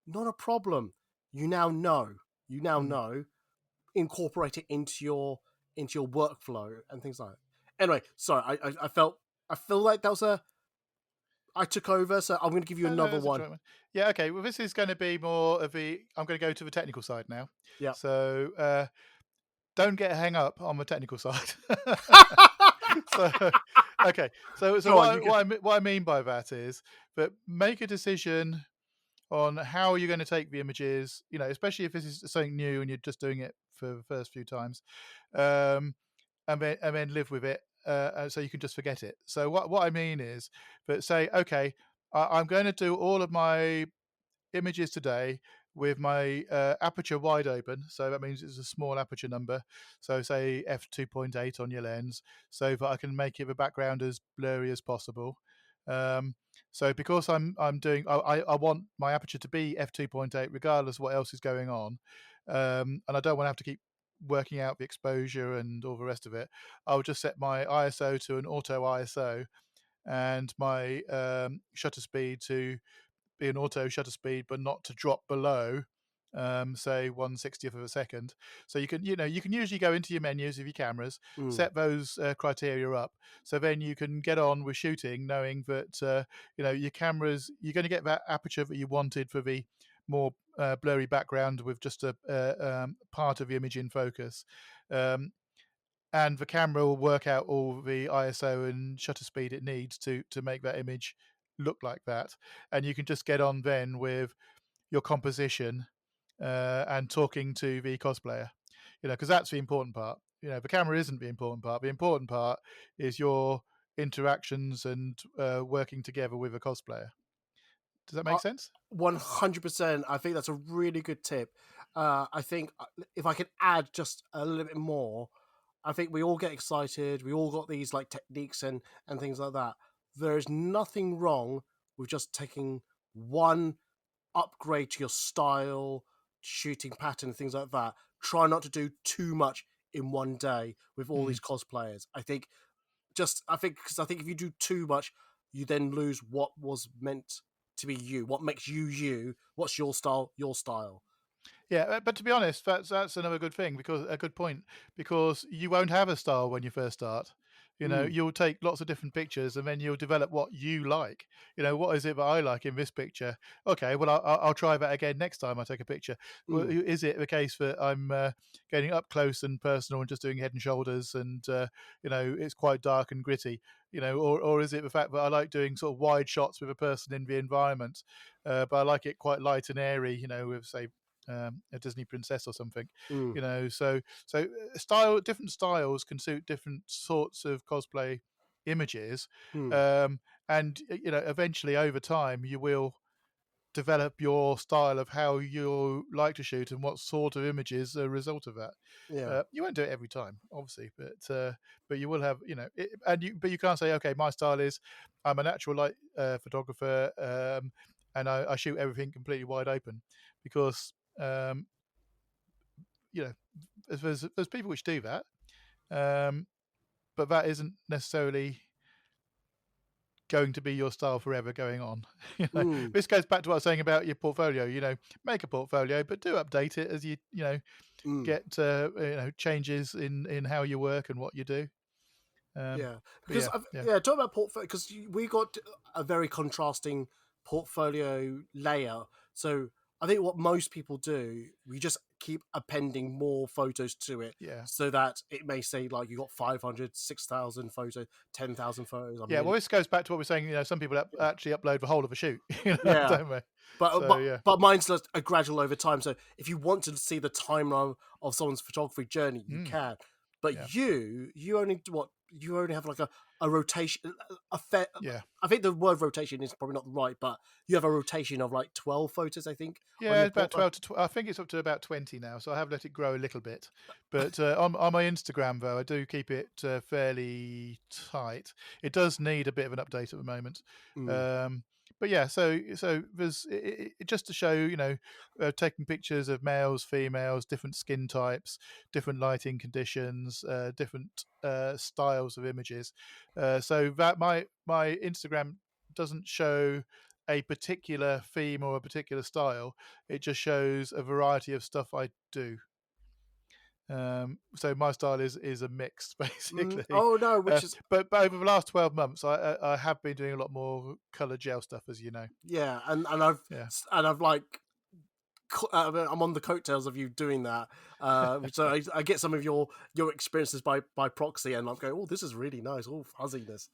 not a problem. You now know. Incorporate it into your workflow and things like that. Anyway, sorry, I feel like that was I took over, so I'm going to give you No, another that's a one. joint one. Yeah, okay. Well, this is going to be more of the. I'm going to go to the technical side now. Yeah. So don't get hung up on the technical side. So, okay. So Go on, you go. what I mean by that is that make a decision on how you're going to take the images. You know, especially if this is something new and you're just doing it for the first few times, um, and then live with it. So you can just forget it. So what I mean is that say, okay, I'm going to do all of my images today with my aperture wide open. So that means it's a small aperture number. So say f2.8 on your lens, so that I can make the background as blurry as possible. So because I'm doing, I want my aperture to be f2.8 regardless of what else is going on, and I don't want to have to keep working out the exposure and all the rest of it. I'll just set my ISO to an auto ISO and my shutter speed to be an auto shutter speed, but not to drop below, say 1/60th of a second. So you can usually go into your menus of your cameras, Mm. set those criteria up. So then you can get on with shooting, knowing that your cameras, you're going to get that aperture that you wanted for the more blurry background with just a part of the image in focus. And the camera will work out all the ISO and shutter speed it needs to make that image look like that. And you can just get on then with your composition and talking to the cosplayer, because that's the important part. The camera isn't the important part. The important part is your interactions and working together with a cosplayer. Does that make sense? 100%. I think that's a really good tip. I think if I could add just a little bit more, I think we all get excited. We all got these like techniques and things like that. There is nothing wrong with just taking one upgrade to your style, shooting pattern, things like that. Try not to do too much in one day with all Mm. these cosplayers. I think because I think if you do too much, you then lose what was meant to be you. What makes you you? What's your style? Your style. Yeah, but to be honest, that's another good thing, because a good point, because you won't have a style when you first start. Mm, You'll take lots of different pictures, and then you'll develop what you like. What is it that I like in this picture? Okay, well I'll try that again next time I take a picture. Well, mm, is it the case that I'm getting up close and personal and just doing head and shoulders, and it's quite dark and gritty? Or is it the fact that I like doing sort of wide shots with a person in the environment, but I like it quite light and airy? With say a Disney princess or something, mm, different styles can suit different sorts of cosplay images, mm. and eventually over time you will develop your style of how you like to shoot and what sort of images are a result of that. Yeah. You won't do it every time, obviously, but you will have, but you can't say, okay, my style is I'm a natural light photographer, and I shoot everything completely wide open, because um, you know there's people which do that, um, but that isn't necessarily going to be your style forever going on. Mm, This goes back to what I was saying about your portfolio. Make a portfolio, but do update it as you mm. get changes in how you work and what you do. Yeah, But because yeah, talk about portfolio because we got a very contrasting portfolio layer. So I think what most people do, we just keep appending more photos to it, yeah. so that it may say like you got 500, 6,000 photos, 10,000 photos. I Yeah, mean, well, this goes back to what we're saying. Some people actually upload the whole of a shoot, yeah, don't they? but So yeah, mine's just a gradual over time. So if you want to see the timeline of someone's photography journey, you mm, can. yeah, But you only have like a rotation, a fair. yeah. I think the word rotation is probably not right, but you have a rotation of like 12 photos, I think, on Yeah, your it's about portfolio. 12 to I think it's up to about 20 now, so I have let it grow a little bit. But on my Instagram, though, I do keep it fairly tight. It does need a bit of an update at the moment. Mm, Um, but yeah, so there's just to show, taking pictures of males, females, different skin types, different lighting conditions, different styles of images. So that my Instagram doesn't show a particular theme or a particular style. It just shows a variety of stuff I do. So my style is a mix, basically. Oh no, which is but over the last 12 months, I have been doing a lot more color gel stuff, as you know. yeah, and Yeah. I've like I'm on the coattails of you doing that. So I get some of your experiences by proxy, and I'm going, oh, this is really nice. Oh, fuzziness.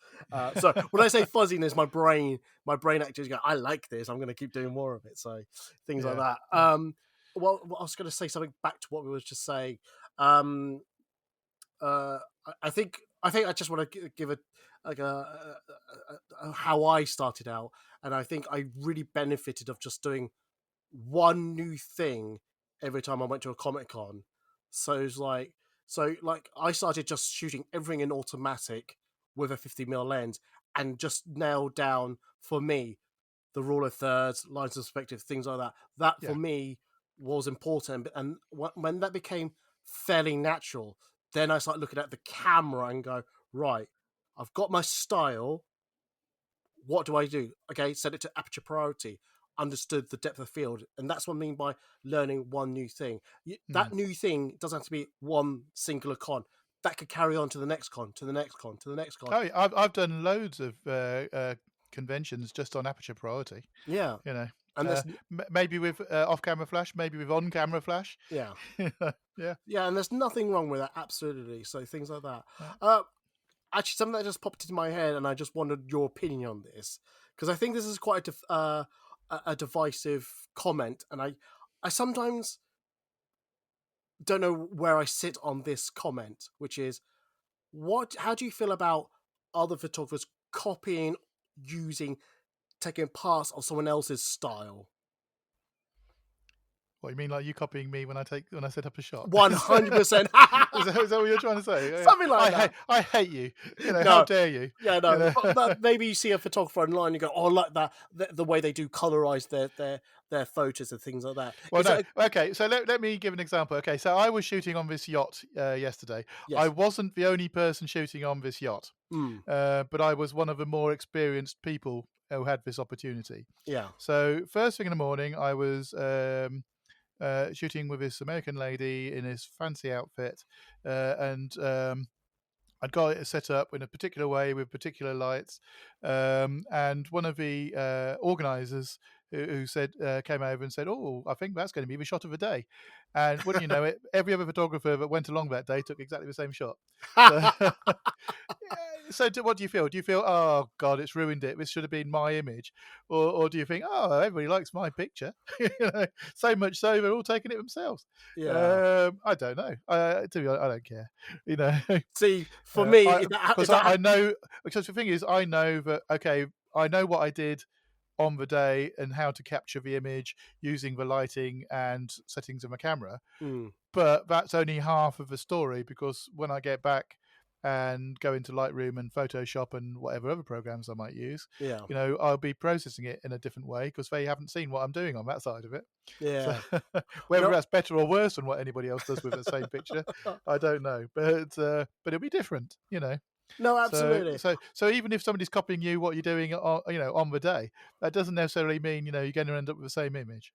So when I say fuzziness, my brain actually goes, I like this. I'm going to keep doing more of it. So things like Yeah. that. Yeah. Well, I was going to say something back to what we were just saying. Um, I think I just want to give a like a how I started out, and I think I really benefited of just doing one new thing every time I went to a Comic Con. So it's like I started just shooting everything in automatic with a 50mm lens, and just nailed down for me the rule of thirds, lines of perspective, things like that. That for Yeah. me was important, and when that became fairly natural, then I started looking at the camera and go, right, I've got my style. What do I do? Okay, set it to aperture priority. Understood the depth of field, and that's what I mean by learning one new thing. That new thing doesn't have to be one singular con. That could carry on to the next con, to the next con, to the next con. Oh, yeah, I've done loads of conventions just on aperture priority. Yeah, You know, and there's maybe with off-camera flash, maybe with on-camera flash. yeah, Yeah. and there's nothing wrong with that. Absolutely. So things like that. Yeah. Actually, something that just popped into my head, and I just wanted your opinion on this, because I think this is quite a divisive comment, and I sometimes don't know where I sit on this comment, which is how do you feel about other photographers copying, using, taking parts of someone else's style? What you mean, like you copying me when I set up a shot? 100%. Is that what you're trying to say? Something like that. I hate you. How No. dare you? Yeah, no. But maybe you see a photographer online, and you go, "Oh, I like that the way they do colorize their photos and things like that." Well, Is no. it Okay, so let me give an example. Okay, so I was shooting on this yacht yesterday. yes. I wasn't the only person shooting on this yacht, but I was one of the more experienced people who had this opportunity. Yeah. So first thing in the morning, I was shooting with this American lady in this fancy outfit, and I'd got it set up in a particular way with particular lights, and one of the organisers who said came over and said, "Oh, I think that's going to be the shot of the day." And wouldn't you know it, every other photographer that went along that day took exactly the same shot. So, so what do you feel? Do you feel, oh God, it's ruined it? This should have been my image, or do you think, oh, everybody likes my picture? So much so they're all taking it themselves. Yeah. I don't know. To be honest, I don't care. You know. See, for me, Because I know, because the thing is, I know that, okay, I know what I did on the day and how to capture the image using the lighting and settings of my camera. But that's only half of the story, because when I get back and go into Lightroom and Photoshop and whatever other programs I might use, yeah. I'll be processing it in a different way because they haven't seen what I'm doing on that side of it. Yeah. So, whether that's better or worse than what anybody else does with the same picture, I don't know. But it'll be different. No, absolutely. So even if somebody's copying you, what you're doing on the day, that doesn't necessarily mean you're going to end up with the same image.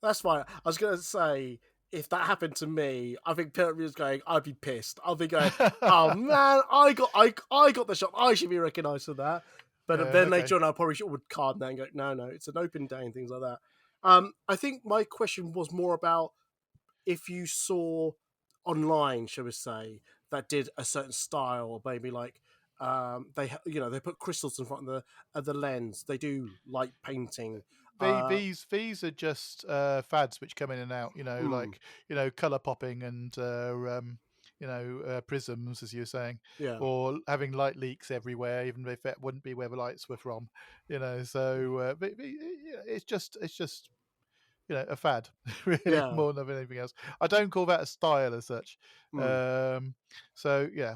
That's fine. I was going to say, if that happened to me, I think Peter was going, I'd be pissed. I'd be going, oh man, I got the shot. I should be recognised for that. But then later on, I probably would calm down and go, no, it's an open day and things like that. I think my question was more about if you saw online, shall we say, that did a certain style, or maybe like they put crystals in front of the lens. They do light painting. These are just fads which come in and out. Like color popping and prisms, as you were saying, Yeah. or having light leaks everywhere, even if that wouldn't be where the lights were from. So it's just a fad, really, Yeah. more than anything else. I don't call that a style as such. So yeah,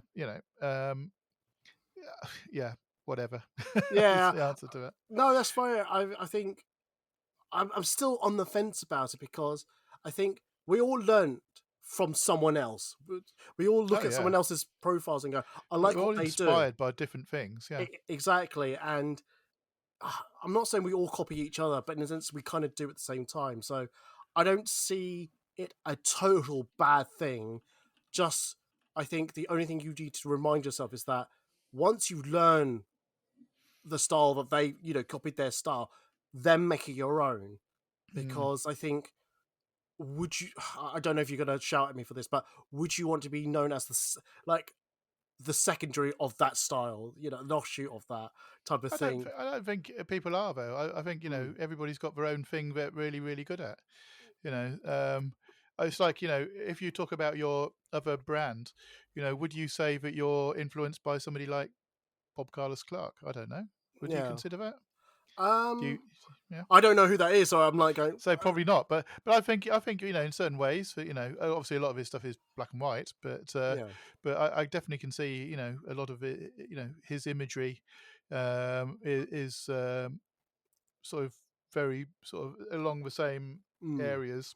yeah, whatever. Yeah. Is the answer to it. No, that's fine. I think I'm still on the fence about it, because I think we all learned from someone else. We all look at someone else's profiles and go, I like We're what all they do. inspired by different things. Yeah. Exactly. And I'm not saying we all copy each other, but in a sense, we kind of do at the same time. So I don't see it a total bad thing. Just, I think the only thing you need to remind yourself is that once you learn the style that they, copied their style, then make it your own. Mm. Because I think, would you? I don't know if you're going to shout at me for this, but would you want to be known as the secondary of that style? An offshoot of that type of thing. I don't think people are though. I think Mm. everybody's got their own thing they're really really good at. It's like if you talk about your other brand, would you say that you're influenced by somebody like Bob Carlos Clark? I don't know. Would you Yeah. consider that? Do you? Um, Yeah. I don't know who that is, so I'm like going. So probably not, but I think in certain ways, obviously a lot of his stuff is black and white, Yeah. but I definitely can see a lot of it, his imagery is sort of very sort of along the same Mm, areas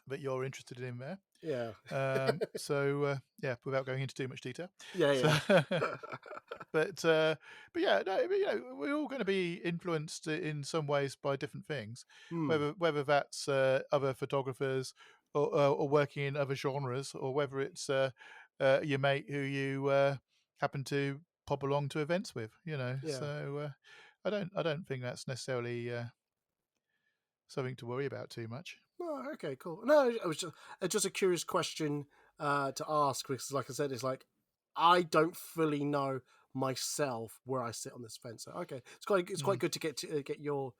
that you're interested in there. yeah. Yeah, without going into too much detail. Yeah. So, Yeah. but yeah, no, we're all going to be influenced in some ways by different things, Mm, whether that's other photographers or working in other genres, or whether it's your mate who you happen to pop along to events with. yeah. So I don't think that's necessarily something to worry about too much. Oh, okay, cool. No, it was just a curious question to ask because, like I said, it's like I don't fully know myself where I sit on this fence. So, okay, it's quite Mm. good to get your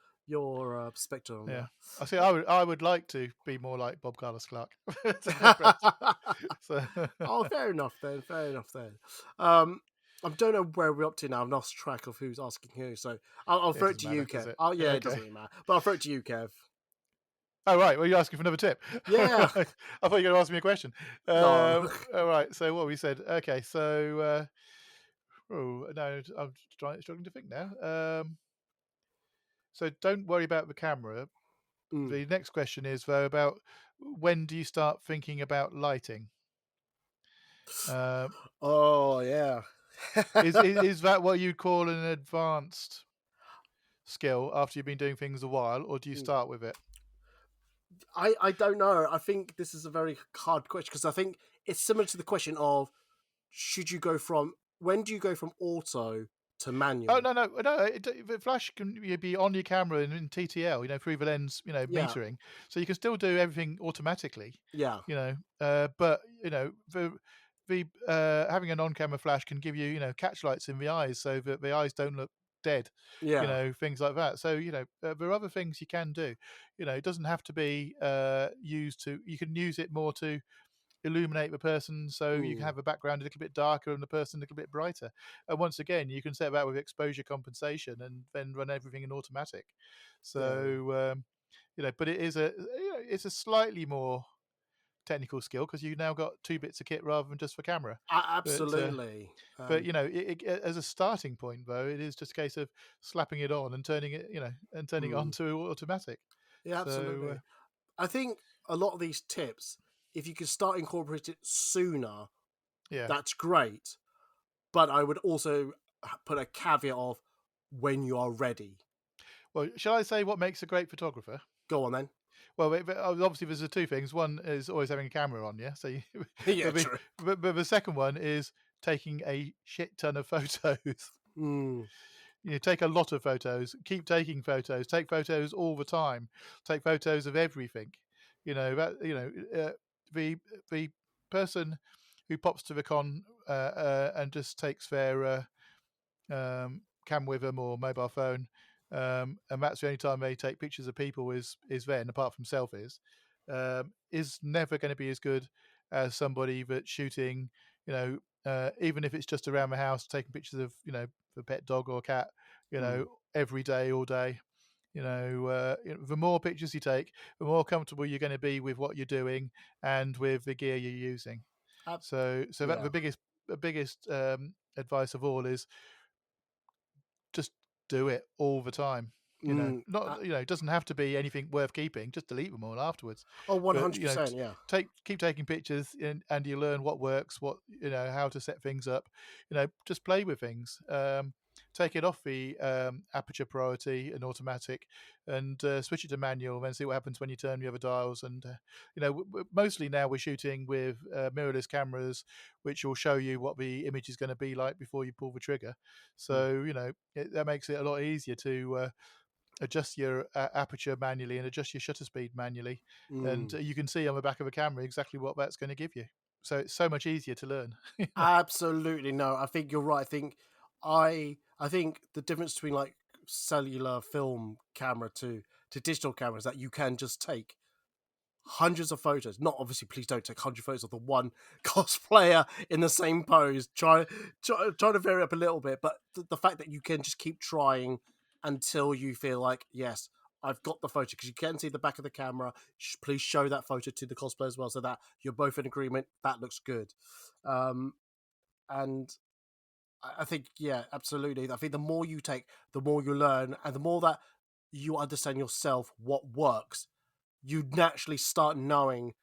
perspective on Yeah, that. I see. I would like to be more like Bob Carlos Clark. To my friends. So Oh, fair enough then. Fair enough then. I don't know where we're up to now. I've lost track of who's asking who. So I'll it throw it doesn't to you, matter, does Kev. it? Oh, yeah, it doesn't Okay. really matter. But I'll throw it to you, Kev. Oh right. Well, you're asking for another tip. Yeah. I thought you were going to ask me a question. No. All right. So what we said. Okay. So oh no, I'm struggling to think now. So don't worry about the camera. Mm. The next question is though about when do you start thinking about lighting? Uh, Oh, yeah. is that what you'd call an advanced skill after you've been doing things a while, or do you Mm. start with it? I don't know. I think this is a very hard question because I think it's similar to the question of should you go from when do you go from auto to Oh manual? no! The flash can be on your camera and in TTL, through the lens, Yeah, metering, so you can still do everything automatically, yeah, But the having an on-camera flash can give you, catch lights in the eyes, so that the eyes don't look dead, yeah. things like that. So there are other things you can do. It doesn't have to be used to. You can use it more to illuminate the person so you can Mm, have a background a little bit darker and the person a little bit brighter. And once again, you can set that with exposure compensation and then run everything in automatic. yeah, So, but it is it's a slightly more technical skill because you've now got two bits of kit rather than just for camera. But absolutely. as a starting point though, it is just a case of slapping it on and turning it, and turning it on Mm, to automatic. yeah, So absolutely. I think a lot of these tips, if you could start incorporating it sooner, yeah. that's great. But I would also put a caveat of when you are ready. Well, shall I say what makes a great photographer? Go on then. Well, obviously, there's the two things. One is always having a camera on, yeah. So, Yeah, but, true. but the second one is taking a shit ton of photos. Mm, Take a lot of photos. Keep taking photos. Take photos all the time. Take photos of everything. The person who pops to the con and just takes their cam with them or mobile phone, and that's the only time they take pictures of people is then, apart from selfies, is never going to be as good as somebody that's shooting, even if it's just around the house, taking pictures of the pet dog or cat, mm, every day, all day. The more pictures you take, the more comfortable you're going to be with what you're doing and with the gear you're using. ab- So that yeah. the biggest advice of all is just do it all the time. Mm, Not it doesn't have to be anything worth keeping. Just delete them all afterwards. oh, But 100%. Yeah. keep taking pictures, and you learn what works, what how to set things up. Just play with things. take it off the aperture priority and automatic, and switch it to manual, and then see what happens when you turn the other dials. And mostly now we're shooting with mirrorless cameras, which will show you what the image is going to be like before you pull the trigger. So that makes it a lot easier to adjust your aperture manually and adjust your shutter speed manually, and you can see on the back of a camera exactly what that's going to give you. So it's so much easier to learn. Absolutely no. I think you're right. I think the difference between like cellular film camera to digital cameras that you can just take hundreds of photos. Not obviously, please don't take 100 photos of the one cosplayer in the same pose. Try to vary up a little bit, but the fact that you can just keep trying until you feel like, yes, I've got the photo, because you can see the back of the camera. Please show that photo to the cosplayer as well, so that you're both in agreement. That looks good. And I think, yeah, absolutely. I think the more you take, the more you learn, and the more that you understand yourself what works, you naturally start knowing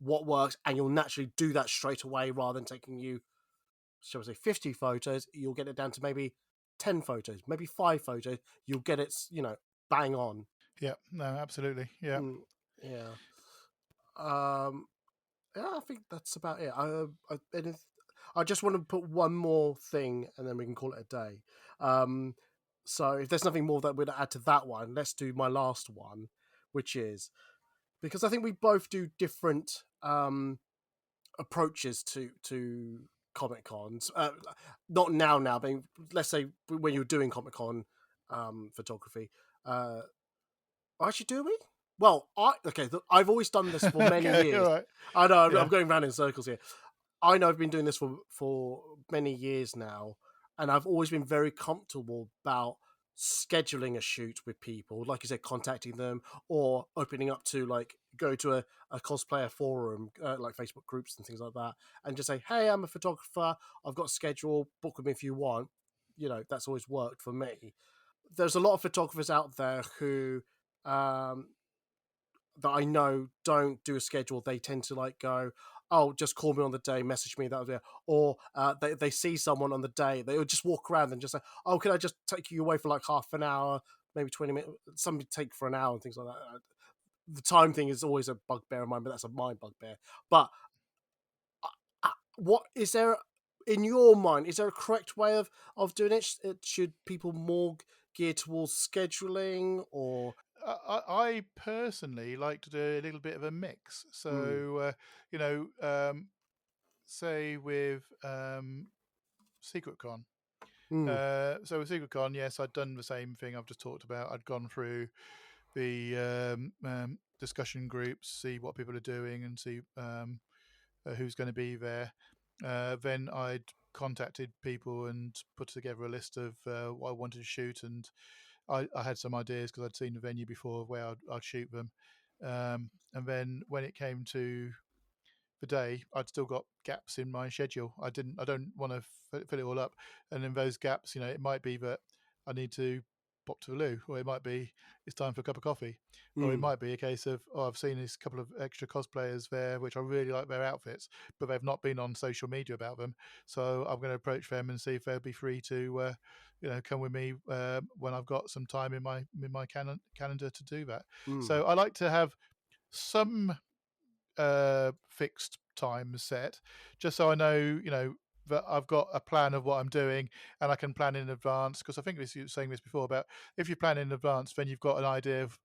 what works, and you'll naturally do that straight away, rather than taking you, shall we say, 50 photos. You'll get it down to maybe 10 photos, maybe 5 photos. You'll get it, bang on. Yeah, no, absolutely. Yeah. Yeah. Yeah, I think that's about it. I just want to put one more thing, and then we can call it a day. So if there's nothing more that we'd add to that one, let's do my last one, which is, because I think we both do different approaches to Comic Cons. Not now, but let's say when you're doing Comic Con photography. Actually, do we? Well, I've always done this for many years. Right. I know Yeah. I'm going round in circles here. I know I've been doing this for many years now, and I've always been very comfortable about scheduling a shoot with people, like you said, contacting them, or opening up to, like, go to a cosplayer forum, like Facebook groups and things like that, and just say, hey, I'm a photographer, I've got a schedule, book with me if you want. That's always worked for me. There's a lot of photographers out there who that I know don't do a schedule. They tend to like go, oh, just call me on the day, message me, that, or they see someone on the day, they would just walk around and just say, oh, can I just take you away for like half an hour, maybe 20 minutes? Some take for an hour and things like that. The time thing is always a bugbear of mine, but that's my bugbear. But what is there in your mind? Is there a correct way of doing it? Should people more gear towards scheduling, or I personally like to do a little bit of a mix. So, say with Secret Con. So with Secret Con, yes, I'd done the same thing I've just talked about. I'd gone through the discussion groups, see what people are doing, and see who's going to be there. Then I'd contacted people and put together a list of what I wanted to shoot, and I had some ideas because I'd seen the venue before where I'd shoot them. And then when it came to the day, I'd still got gaps in my schedule. I don't want to fill it all up. And in those gaps, it might be that I need to pop to the loo, or it might be it's time for a cup of coffee, or it might be a case of, I've seen this couple of extra cosplayers there, which I really like their outfits, but they've not been on social media about them. So I'm going to approach them and see if they'll be free to, come with me when I've got some time in my calendar to do that. So I like to have some fixed time set, just so I know, that I've got a plan of what I'm doing, and I can plan in advance. Because I think you were saying this before about, if you plan in advance, then you've got an idea of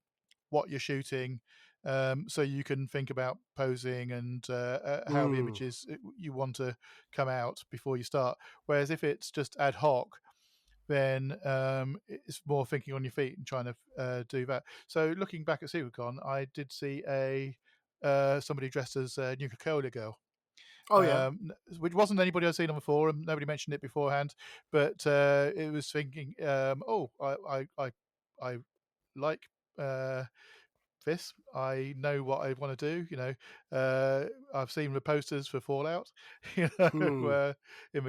what you're shooting, so you can think about posing and how the images you want to come out before you start. Whereas if it's just ad hoc, then it's more thinking on your feet and trying to do that. So looking back at SecretCon, I did see somebody dressed as a Nuka-Cola girl. oh yeah, Which wasn't anybody I'd seen on the forum. Nobody mentioned it beforehand, but it was thinking, I like this. I know what I want to do. I've seen the posters for Fallout, in the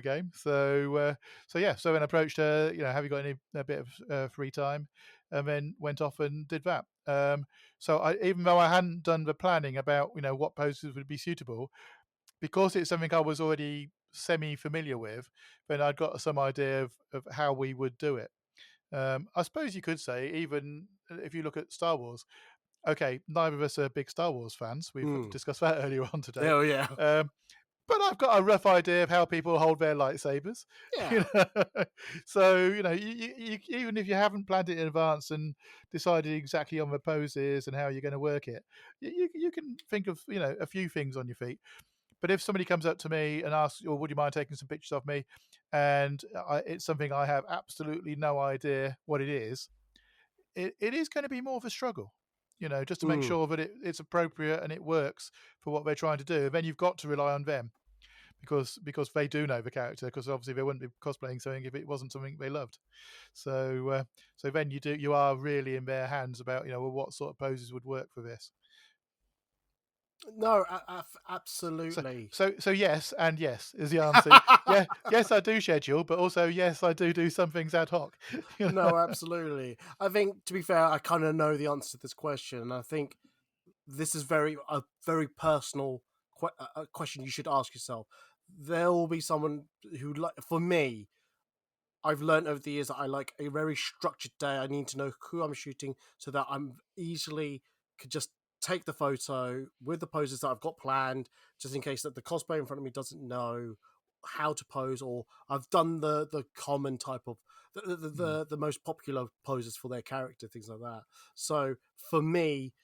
game. So yeah. So then I approached her. Have you got a bit of free time? And then went off and did that. So even though I hadn't done the planning about what posters would be suitable, because it's something I was already semi-familiar with, then I'd got some idea of how we would do it. I suppose you could say, even if you look at Star Wars, okay, neither of us are big Star Wars fans. We've discussed that earlier on today. Oh yeah. But I've got a rough idea of how people hold their lightsabers. Yeah. So you, even if you haven't planned it in advance and decided exactly on the poses and how you're going to work it, you can think of a few things on your feet. But if somebody comes up to me and asks, "Well, would you mind taking some pictures of me?" and it's something I have absolutely no idea what it is, it is going to be more of a struggle. Just to make sure that it's appropriate and it works for what they're trying to do. And then you've got to rely on them because they do know the character, because obviously they wouldn't be cosplaying something if it wasn't something they loved. So then you are really in their hands about what sort of poses would work for this. No, absolutely. So yes and yes is the answer. Yeah, yes, I do schedule, but also yes, I do some things ad hoc. No, absolutely. I think, to be fair, I kind of know the answer to this question, and I think this is a very personal question you should ask yourself. There will be someone who, for me, I've learned over the years that I like a very structured day. I need to know who I'm shooting so that I'm easily could just take the photo with the poses that I've got planned, just in case that the cosplay in front of me doesn't know how to pose, or I've done the common type of the most popular poses for their character, things like that. So for me,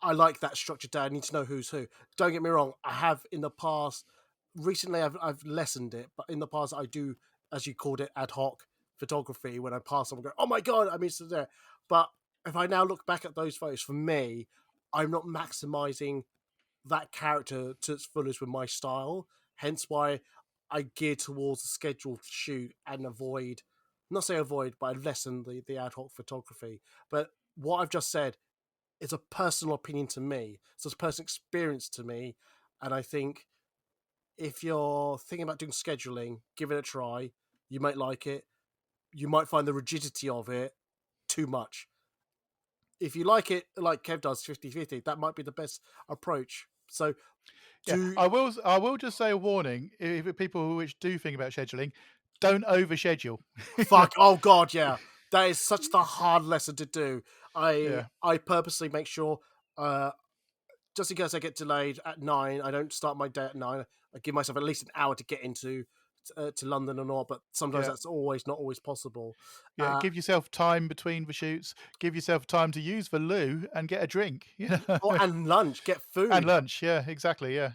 I like that structured day. I need to know who's who. Don't get me wrong. I have in the past. Recently, I've lessened it, but in the past, I do, as you called it, ad hoc photography. When I pass someone, go, "Oh my god, I missed it there." But if I now look back at those photos, for me, I'm not maximizing that character to its fullest with my style. Hence why I gear towards a scheduled shoot and avoid, not say avoid, but I lessen the ad hoc photography. But what I've just said is a personal opinion to me. So it's a personal experience to me. And I think if you're thinking about doing scheduling, give it a try. You might like it. You might find the rigidity of it too much. If you like it, like Kev does, 50-50, that might be the best approach. So I will just say a warning: if people which do think about scheduling, don't overschedule. Fuck! Oh god, yeah, that is such the hard lesson to do. I purposely make sure, just in case I get delayed at 9, I don't start my day at 9. I give myself at least an hour to get into to London or not, but sometimes that's not always possible. Give yourself time between the shoots. Give yourself time to use the loo and get a drink. And lunch, get food and lunch. Yeah, exactly. Yeah.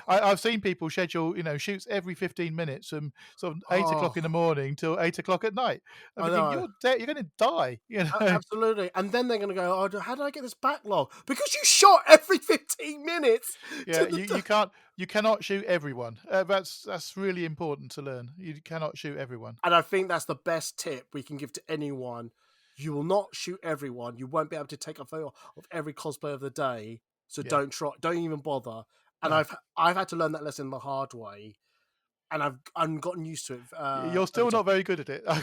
I've seen people schedule shoots every 15 minutes from sort of 8 o'clock in the morning till 8 o'clock at night. I mean, you're going to die. Absolutely. And then they're going to go, "Oh, how did I get this backlog?" Because you shot every 15 minutes. Yeah, you cannot shoot everyone. That's really important to learn. You cannot shoot everyone. And I think that's the best tip we can give to anyone. You will not shoot everyone. You won't be able to take a photo of every cosplay of the day. So don't try. Don't even bother. And I've had to learn that lesson the hard way, and I've gotten used to it. You're still not very good at it. I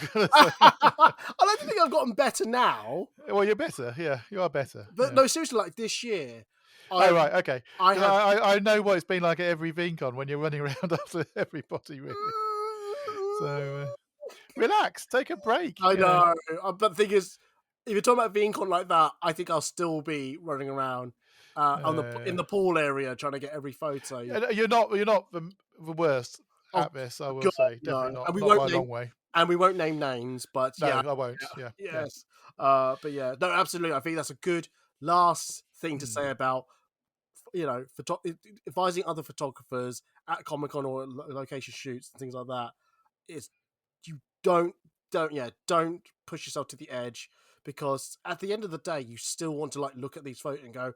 don't think I've gotten better now. Well, you're better. Yeah, you are better. But no, seriously, like this year. Right, okay. I know what it's been like at every VinCon when you're running around after everybody, really. So relax, take a break. I know. But the thing is, if you're talking about VinCon like that, I think I'll still be running around in the pool area trying to get every photo. You're not the worst at this, I will say. Definitely not. And not by a long way. And we won't name names, but no, I won't. Yeah. Yes. But yeah, no, absolutely. I think that's a good last thing to say about advising other photographers at Comic-Con or location shoots and things like that. Is you don't push yourself to the edge, because at the end of the day, you still want to look at these photos and go,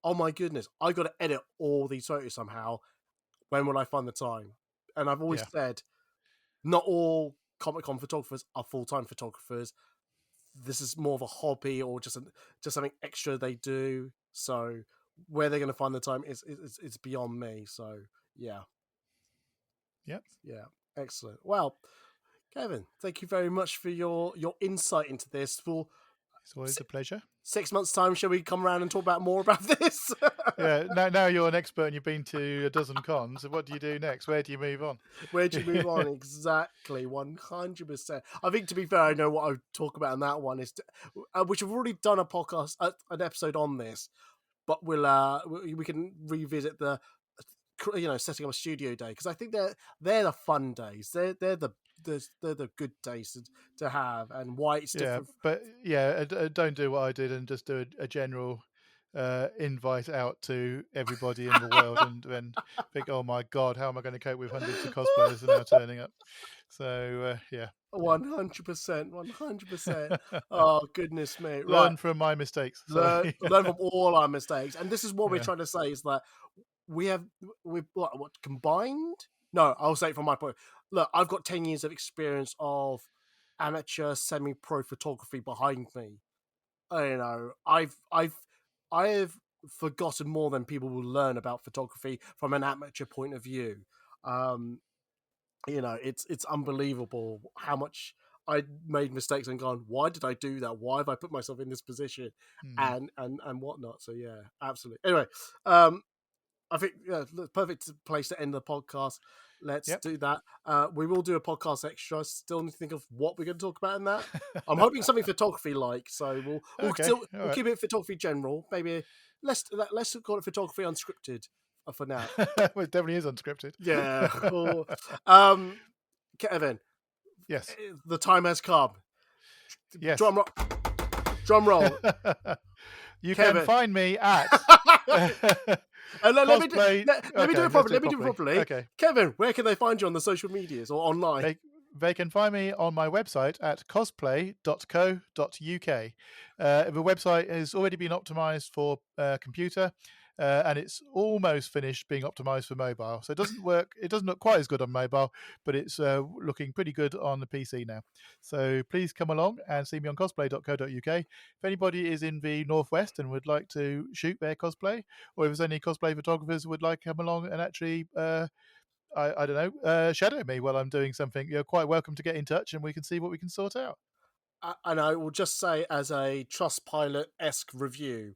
"Oh my goodness, I got to edit all these photos somehow. When will I find the time?" And I've always said, not all Comic-Con photographers are full-time photographers. This is more of a hobby or just something extra they do. So where they're going to find the time is beyond me. So yeah. Excellent. Well, Kevin, thank you very much for your insight into this. It's always a pleasure. 6 months' time, shall we come around and talk about more about this? Yeah. Now you're an expert and you've been to a dozen cons. What do you do next? Where do you move on? Where do you move on? Exactly, 100%. I think, to be fair, I know what I would talk about in that one is, which we've already done a podcast, an episode on this, but we can revisit the, setting up a studio day, because I think they're the fun days. They're the good days to have, and why it's different. But don't do what I did and just do a general invite out to everybody in the world and then think, oh my god, how am I going to cope with hundreds of cosplayers that are now turning up? So 100%, 100%. Oh goodness me! Learn from my mistakes. Learn from all our mistakes, and this is what we're trying to say: is that we've what combined? No, I'll say it from my point. Look, I've got 10 years of experience of amateur, semi-pro photography behind me. I've forgotten more than people will learn about photography from an amateur point of view. It's unbelievable how much I made mistakes and gone, why did I do that? Why have I put myself in this position? And whatnot. So yeah, absolutely. Anyway, I think the perfect place to end the podcast. Let's do that. We will do a podcast extra. Still need to think of what we're going to talk about in that. I'm hoping something photography like. So we'll keep it photography general. Maybe let's call it photography unscripted for now. Well, it definitely is unscripted. Yeah. Cool. Kevin. Yes. The time has come. Yes. Drum roll. You Kevin. Can find me at. Let me do it properly. Okay. Kevin, where can they find you on the social medias or online? They can find me on my website at cosplay.co.uk. The website has already been optimized for computer, and it's almost finished being optimized for mobile. So it doesn't work. It doesn't look quite as good on mobile, but it's looking pretty good on the PC now. So please come along and see me on cosplay.co.uk. If anybody is in the Northwest and would like to shoot their cosplay, or if there's any cosplay photographers who would like to come along and actually I don't know, shadow me while I'm doing something, you're quite welcome to get in touch and we can see what we can sort out. And I will just say, as a Trustpilot-esque review,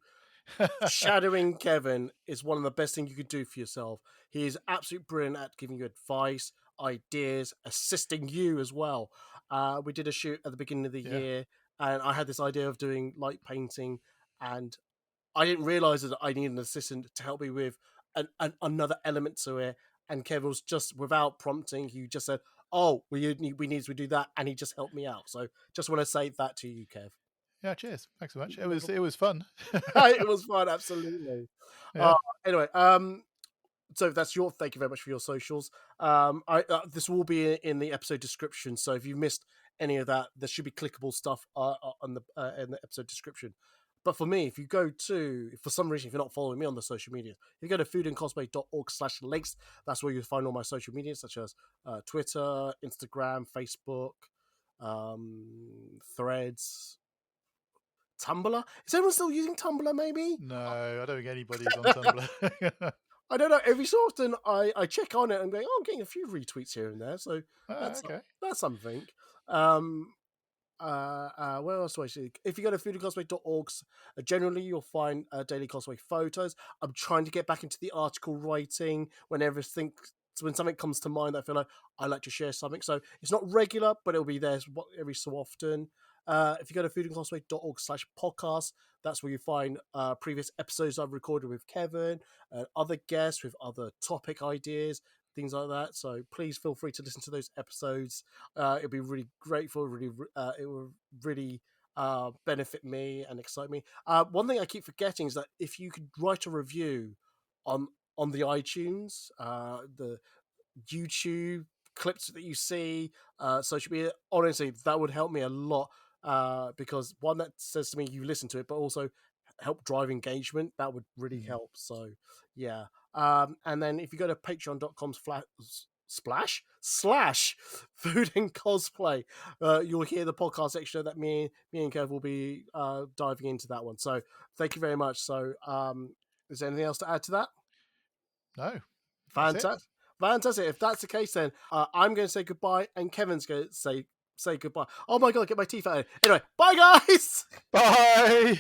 shadowing Kevin is one of the best things you could do for yourself. He is absolutely brilliant at giving you advice, ideas, assisting you as well. We did a shoot at the beginning of the year, and I had this idea of doing light painting, and I didn't realize that I needed an assistant to help me with another element to it. And Kevin was just, without prompting, he just said, "Oh, we need to do that," and he just helped me out. So, just want to say that to you, Kev. Yeah, cheers. Thanks so much. It was fun. It was fun, absolutely. Yeah. Anyway, so that's thank you very much for your socials. This will be in the episode description. So if you missed any of that, there should be clickable stuff in the episode description. But for me, if you go to, for some reason, if you're not following me on the social media, if you go to foodandcosplay.org/links, that's where you'll find all my social media, such as Twitter, Instagram, Facebook, Threads, Tumblr. Is anyone still using Tumblr, maybe? No, I don't think anybody's on Tumblr. I don't know. Every so often, I check on it and go, oh, I'm getting a few retweets here and there. So that's something. Where else do I see? If you go to foodandcosplay.org, generally you'll find daily cosplay photos. I'm trying to get back into the article writing when something comes to mind that I feel like I like to share something. So it's not regular, but it'll be there every so often. If you go to foodandcosplay.org/podcast, that's where you find previous episodes I've recorded with Kevin, other guests with other topic ideas, things like that. So please feel free to listen to those episodes. It'll be really grateful. It will really benefit me and excite me. One thing I keep forgetting is that if you could write a review on the iTunes, the YouTube clips that you see, social media, honestly, that would help me a lot. Because one, that says to me you listen to it, but also help drive engagement. That would really help. So yeah. And then if you go to patreon.com/food and cosplay, you'll hear the podcast extra that me and Kev will be diving into that one. So thank you very much. So is there anything else to add to that? No. Fantastic. If that's the case, then I'm going to say goodbye and Kevin's going to say say goodbye. Oh my god, get my teeth out. Anyway, bye guys. Bye.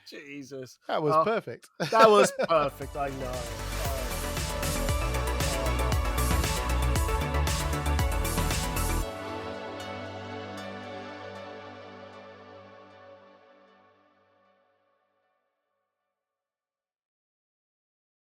Jesus, That was perfect. That was perfect. I know.